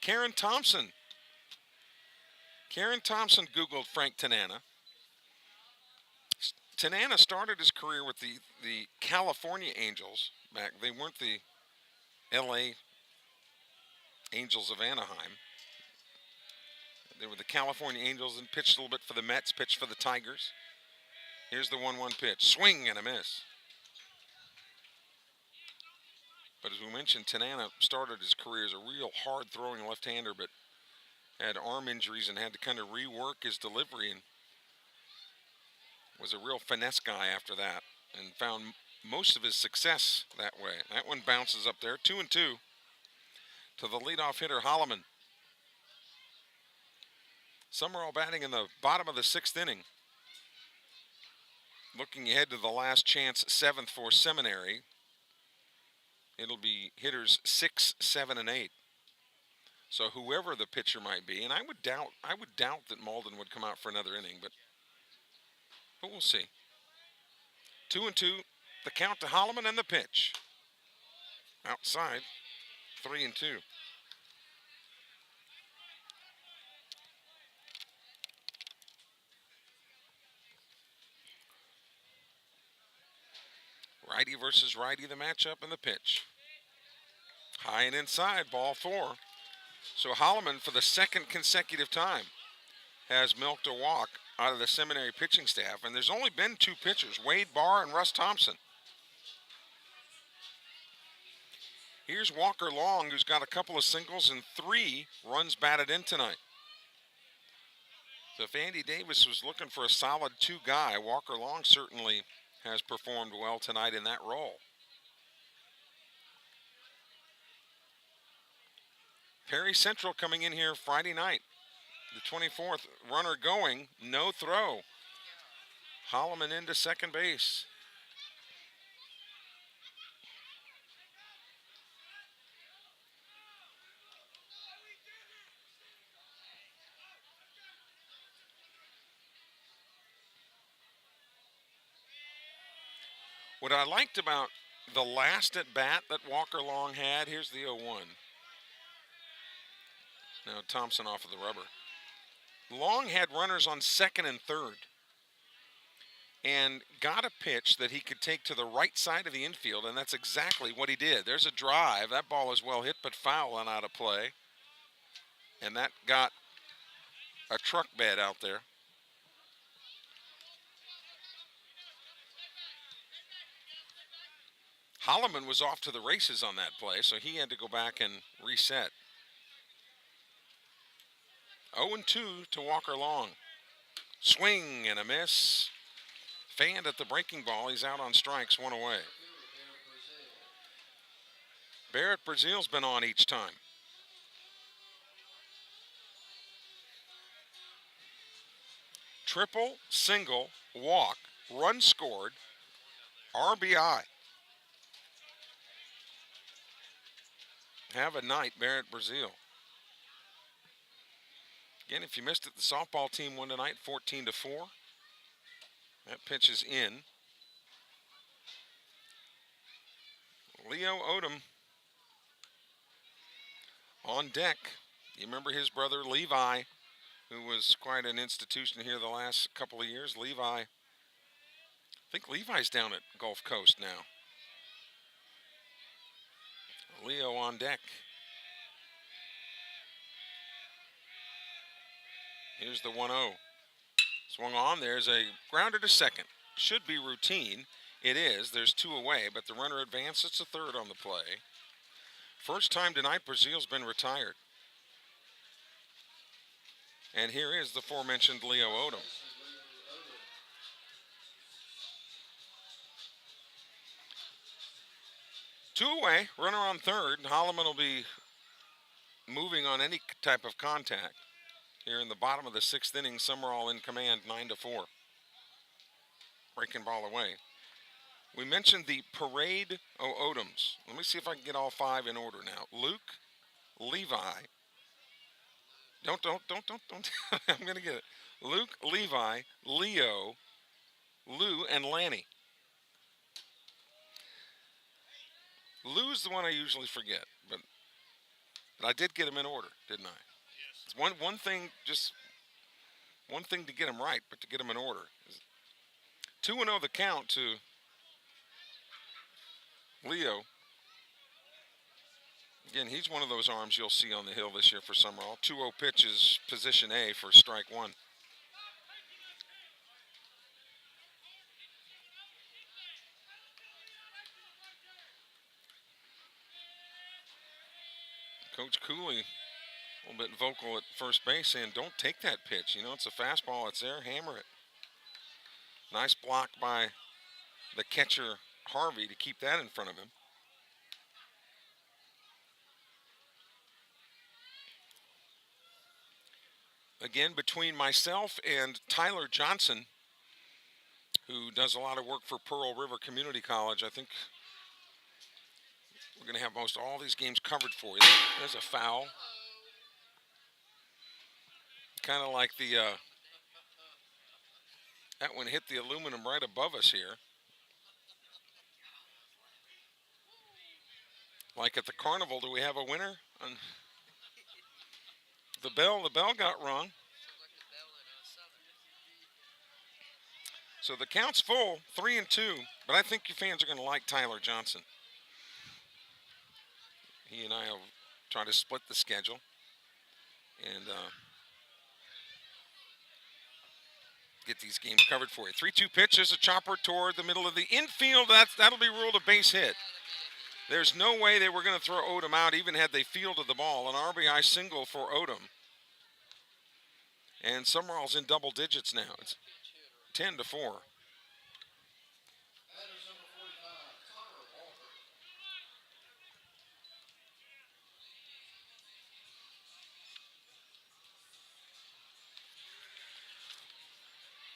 Karen Thompson. Karen Thompson Googled Frank Tanana. Tanana started his career with the California Angels back. They weren't the LA Angels of Anaheim. They were the California Angels and pitched a little bit for the Mets, pitched for the Tigers. Here's the 1-1 pitch. Swing and a miss. But as we mentioned, Tanana started his career as a real hard-throwing left-hander, but had arm injuries and had to kind of rework his delivery, and was a real finesse guy after that and found most of his success that way. That one bounces up there, 2-2 to the leadoff hitter, Holloman. Sumrall batting in the bottom of the 6th inning. Looking ahead to the last chance 7th for Seminary. It'll be hitters 6, 7, and 8. So whoever the pitcher might be, and I would doubt that Malden would come out for another inning, but we'll see. 2-2, the count to Holloman, and the pitch. Outside, 3-2. Righty versus righty, the matchup, and the pitch. High and inside, ball 4. So Holloman, for the second consecutive time, has milked a walk out of the Seminary pitching staff, and there's only been 2 pitchers, Wade Barr and Russ Thompson. Here's Walker Long, who's got a couple of singles and 3 runs batted in tonight. So if Andy Davis was looking for a solid 2 guy, Walker Long certainly has performed well tonight in that role. Perry Central coming in here Friday night, the 24th. Runner going, no throw. Holloman into second base. What I liked about the last at bat that Walker Long had, here's the 0-1. Now Thompson off of the rubber. Long had runners on second and third and got a pitch that he could take to the right side of the infield, and that's exactly what he did. There's a drive. That ball is well hit but foul and out of play. And that got a truck bed out there. Holloman was off to the races on that play, so he had to go back and reset. 0-2 to Walker Long. Swing and a miss. Fanned at the breaking ball. He's out on strikes, 1 away. Barrett Brazil's been on each time. Triple, single, walk, run scored, RBI. Have a night, Barrett Brazil. Again, if you missed it, the softball team won tonight 14-4. That pitch is in. Leo Odom on deck. You remember his brother Levi, who was quite an institution here the last couple of years. Levi, I think Levi's down at Gulf Coast now. Leo on deck. Here's the 1-0. Swung on. There's a grounder to second. Should be routine. It is. There's 2 away, but the runner advances to third on the play. First time tonight Brazil's been retired. And here is the aforementioned Leo Odom. Two away, runner on third. Holloman will be moving on any type of contact. Here in the bottom of the sixth inning, Sumrall in command, 9-4. Breaking ball away. We mentioned the parade Odoms. Let me see if I can get all five in order now. Luke, Levi. Don't. I'm going to get it. Luke, Levi, Leo, Lou, and Lanny. Lou's the one I usually forget, but I did get him in order, didn't I? Yes. It's one thing to get him right, but to get him in order. 2-0 the count to Leo. Again, he's one of those arms you'll see on the hill this year for Sumrall. 2-0 pitch is position A for strike one. Coach Cooley a little bit vocal at first base saying, don't take that pitch. You know, it's a fastball. It's there. Hammer it. Nice block by the catcher, Harvey, to keep that in front of him. Again, between myself and Tyler Johnson, who does a lot of work for Pearl River Community College, I think we're going to have most all these games covered for you. There's a foul. Kind of like that one hit the aluminum right above us here. Like at the carnival, do we have a winner? The bell got rung. So the count's full, 3-2, but I think you fans are going to like Tyler Johnson. He and I will try to split the schedule. And get these games covered for you. 3-2 pitch, there's a chopper toward the middle of the infield. That'll be ruled a base hit. There's no way they were going to throw Odom out even had they fielded the ball. An RBI single for Odom. And Sumrall's in double digits now. It's 10-4.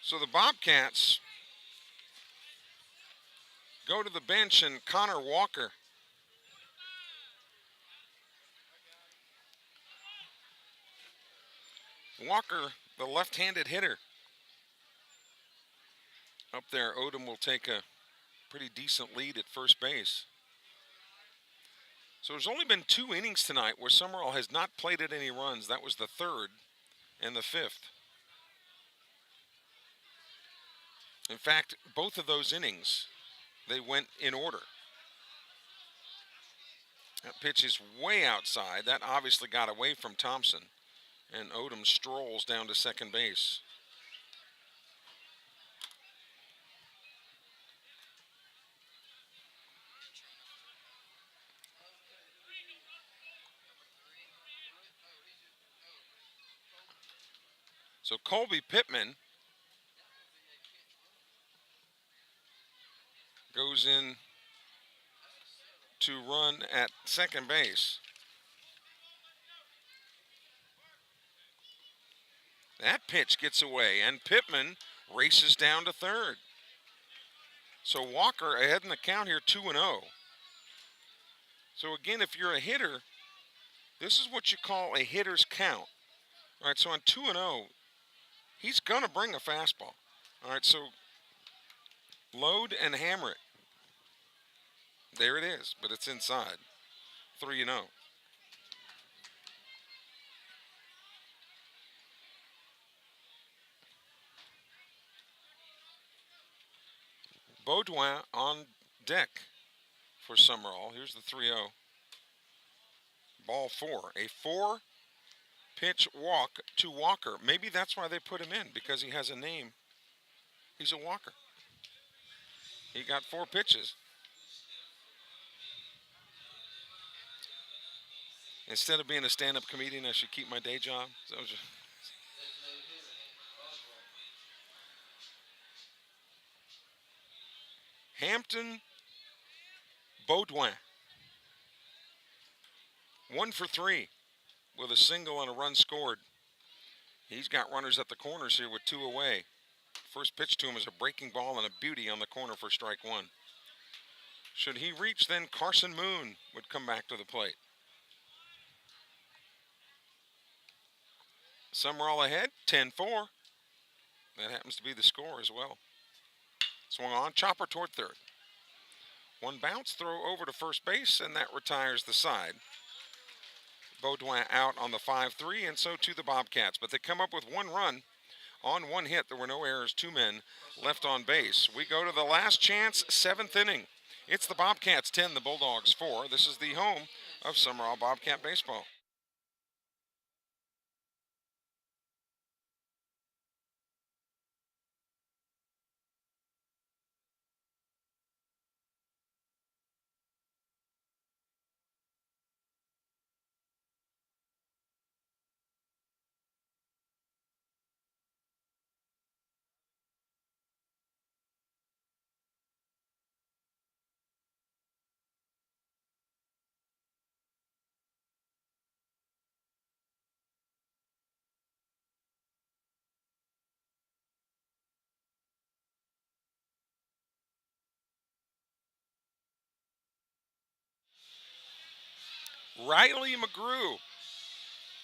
So the Bobcats go to the bench, and Connor Walker the left-handed hitter. Up there, Odom will take a pretty decent lead at first base. So there's only been 2 innings tonight where Sumrall has not played at any runs. That was the third and the fifth. In fact, both of those innings, they went in order. That pitch is way outside. That obviously got away from Thompson. And Odom strolls down to second base. So Colby Pittman goes in to run at second base. That pitch gets away, and Pittman races down to third. So Walker ahead in the count here, 2-0. So again, if you're a hitter, this is what you call a hitter's count. All right, so on 2-0, he's going to bring a fastball. All right, so load and hammer it. There it is, but it's inside. 3-0. Baudouin on deck for Sumrall. Here's the 3-0. Ball 4. A 4-pitch walk to Walker. Maybe that's why they put him in, because he has a name. He's a walker. He got 4 pitches. Instead of being a stand-up comedian, I should keep my day job. So just Hampton Baudouin, 1 for 3 with a single and a run scored. He's got runners at the corners here with 2 away. First pitch to him is a breaking ball and a beauty on the corner for strike 1. Should he reach, then Carson Moon would come back to the plate. Sumrall ahead, 10-4. That happens to be the score as well. Swung on, chopper toward third. One bounce, throw over to first base, and that retires the side. Baudouin out on the 5-3, and so to the Bobcats. But they come up with 1 run on 1 hit. There were no errors, 2 men left on base. We go to the last chance, 7th inning. It's the Bobcats 10, the Bulldogs 4. This is the home of Sumrall Bobcat baseball. Riley McGrew,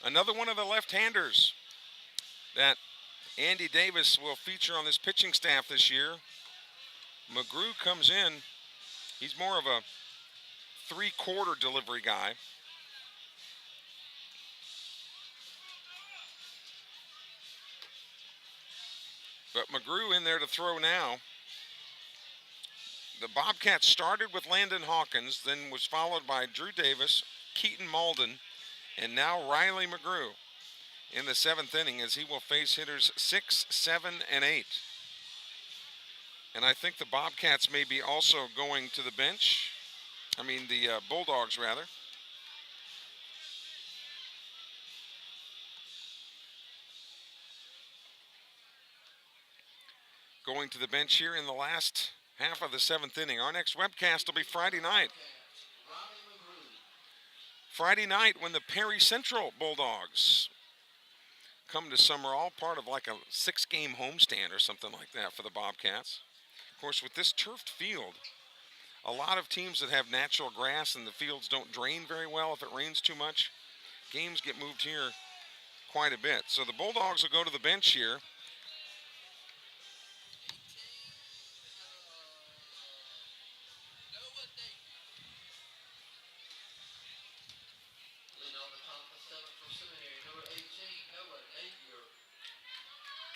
another one of the left-handers that Andy Davis will feature on this pitching staff this year. McGrew comes in. He's more of a 3/4 delivery guy. But McGrew in there to throw now. The Bobcats started with Landon Hawkins, then was followed by Drew Davis, Keaton Malden, and now Riley McGrew in the 7th inning as he will face hitters 6, 7, and 8. And I think the Bobcats may be also going to the bench. The Bulldogs, rather. Going to the bench here in the last half of the 7th inning. Our next webcast will be Friday night. Friday night when the Perry Central Bulldogs come to Sumrall, part of like a 6-game homestand or something like that for the Bobcats. Of course, with this turfed field, a lot of teams that have natural grass and the fields don't drain very well if it rains too much, games get moved here quite a bit. So the Bulldogs will go to the bench here.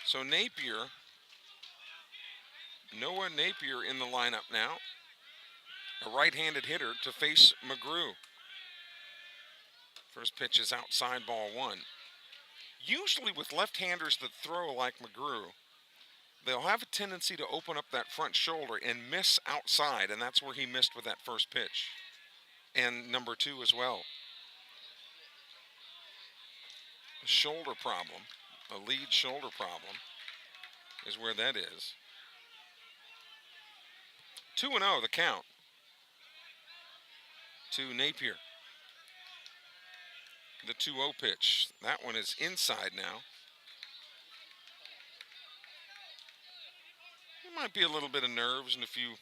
So Noah Napier in the lineup now. A right-handed hitter to face McGrew. First pitch is outside, ball 1. Usually with left-handers that throw like McGrew, they'll have a tendency to open up that front shoulder and miss outside, and that's where he missed with that first pitch. And number 2 as well. A shoulder problem, a lead shoulder problem is where that is. 2-0 the count to Napier. The 2-0 pitch. That one is inside now. There might be a little bit of nerves and a few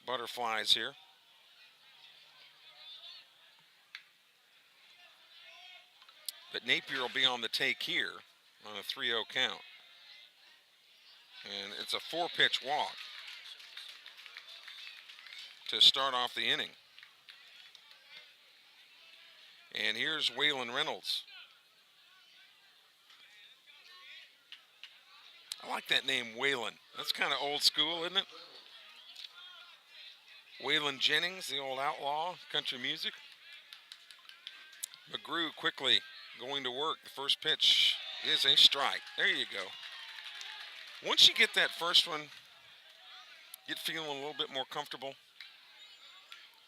butterflies here. But Napier will be on the take here on a 3-0 count. And it's a 4-pitch walk to start off the inning. And here's Waylon Reynolds. I like that name, Waylon. That's kind of old school, isn't it? Waylon Jennings, the old outlaw, country music. McGrew quickly going to work. The first pitch is a strike. There you go. Once you get that first one, get feeling a little bit more comfortable.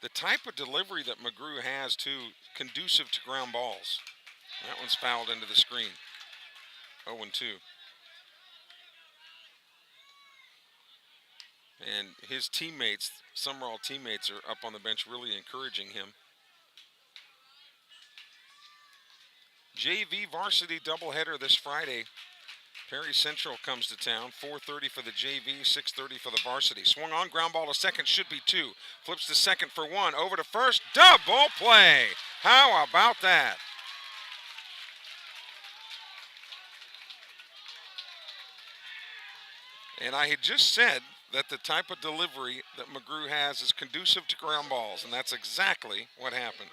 The type of delivery that McGrew has, too, conducive to ground balls. That one's fouled into the screen. 0-2. And his teammates, Sumrall teammates, are up on the bench really encouraging him. JV varsity doubleheader this Friday. Perry Central comes to town. 4:30 for the JV, 6:30 for the varsity. Swung on, ground ball to second, should be 2. Flips to second for 1, over to first, double play. How about that? And I had just said that the type of delivery that McGrew has is conducive to ground balls, and that's exactly what happened.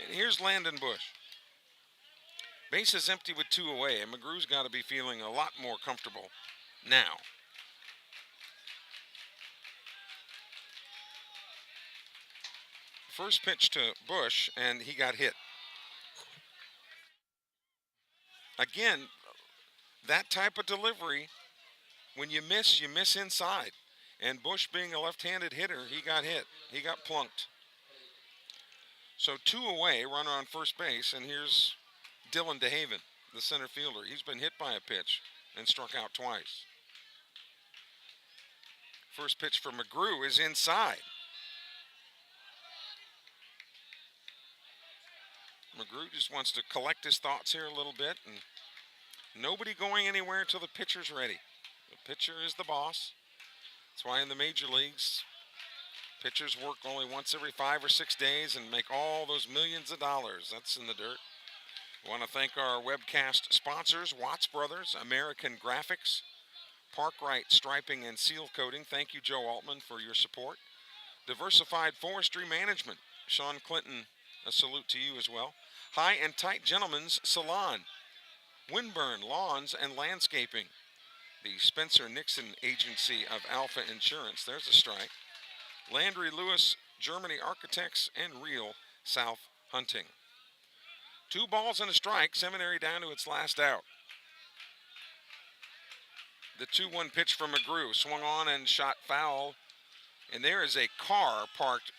And here's Landon Bush. Base is empty with 2 away, and McGrew's got to be feeling a lot more comfortable now. First pitch to Bush, and he got hit. Again, that type of delivery, when you miss inside. And Bush being a left-handed hitter, he got hit. He got plunked. So 2 away, runner on first base, and here's Dylan DeHaven, the center fielder. He's been hit by a pitch and struck out twice. First pitch for McGrew is inside. McGrew just wants to collect his thoughts here a little bit, and nobody going anywhere until the pitcher's ready. The pitcher is the boss. That's why in the major leagues, pitchers work only once every 5 or 6 days and make all those millions of dollars. That's in the dirt. I want to thank our webcast sponsors, Watts Brothers, American Graphics, Parkwright Striping and Seal Coating. Thank you, Joe Altman, for your support. Diversified Forestry Management. Sean Clinton, a salute to you as well. High and Tight Gentlemen's Salon. Windburn Lawns and Landscaping. The Spencer Nixon Agency of Alpha Insurance. There's a strike. Landry Lewis, Germany Architects, and Real South Hunting. 2 balls and a strike. Seminary down to its last out. The 2-1 pitch from McGrew. Swung on and shot foul. And there is a car parked.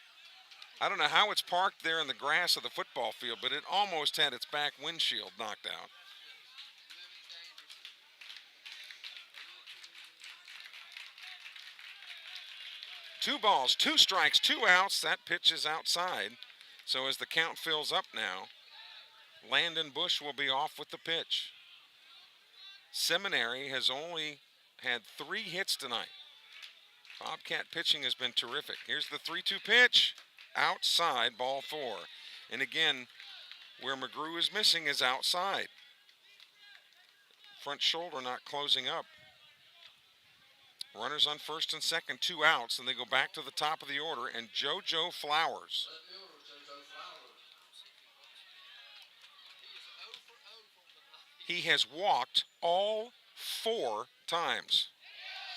I don't know how it's parked there in the grass of the football field, but it almost had its back windshield knocked out. Two balls, 2 strikes, 2 outs. That pitch is outside. So as the count fills up now, Landon Bush will be off with the pitch. Seminary has only had 3 hits tonight. Bobcat pitching has been terrific. Here's the 3-2 pitch. Outside, ball 4. And again, where McGrew is missing is outside. Front shoulder not closing up. Runners on first and second, 2 outs, and they go back to the top of the order, and JoJo Flowers. He has walked all 4 times.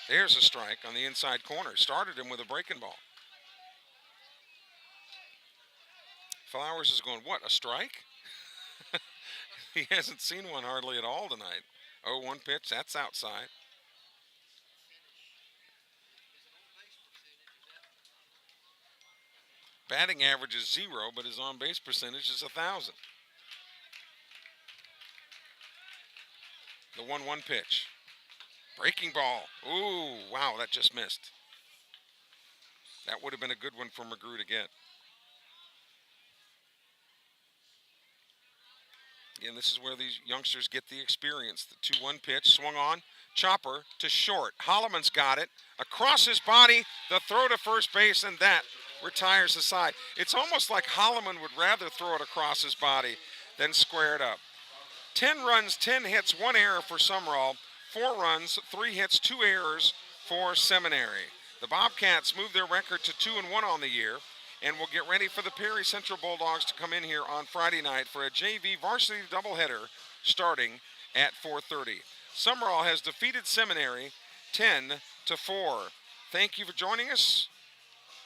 There's a strike on the inside corner. Started him with a breaking ball. Flowers is going, what, a strike? He hasn't seen one hardly at all tonight. 0-1 pitch, that's outside. Batting average is 0, but his on-base percentage is 1,000. The 1-1 pitch. Breaking ball. Ooh, wow, that just missed. That would have been a good one for McGrew to get. Again, this is where these youngsters get the experience. The 2-1 pitch, swung on, chopper to short. Holloman's got it. Across his body, the throw to first base, and that retires the side. It's almost like Holloman would rather throw it across his body than square it up. 10 runs, 10 hits, 1 error for Sumrall. 4 runs, 3 hits, 2 errors for Seminary. The Bobcats move their record to 2-1 on the year, and will get ready for the Perry Central Bulldogs to come in here on Friday night for a JV varsity doubleheader starting at 4:30. Sumrall has defeated Seminary 10-4. Thank you for joining us.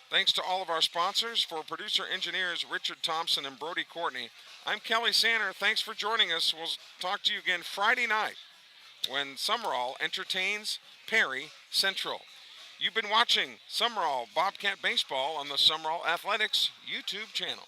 Thanks to all of our sponsors. For producer engineers Richard Thompson and Brody Courtney, I'm Kelly Sanner. Thanks for joining us. We'll talk to you again Friday night when Sumrall entertains Perry Central. You've been watching Sumrall Bobcat Baseball on the Sumrall Athletics YouTube channel.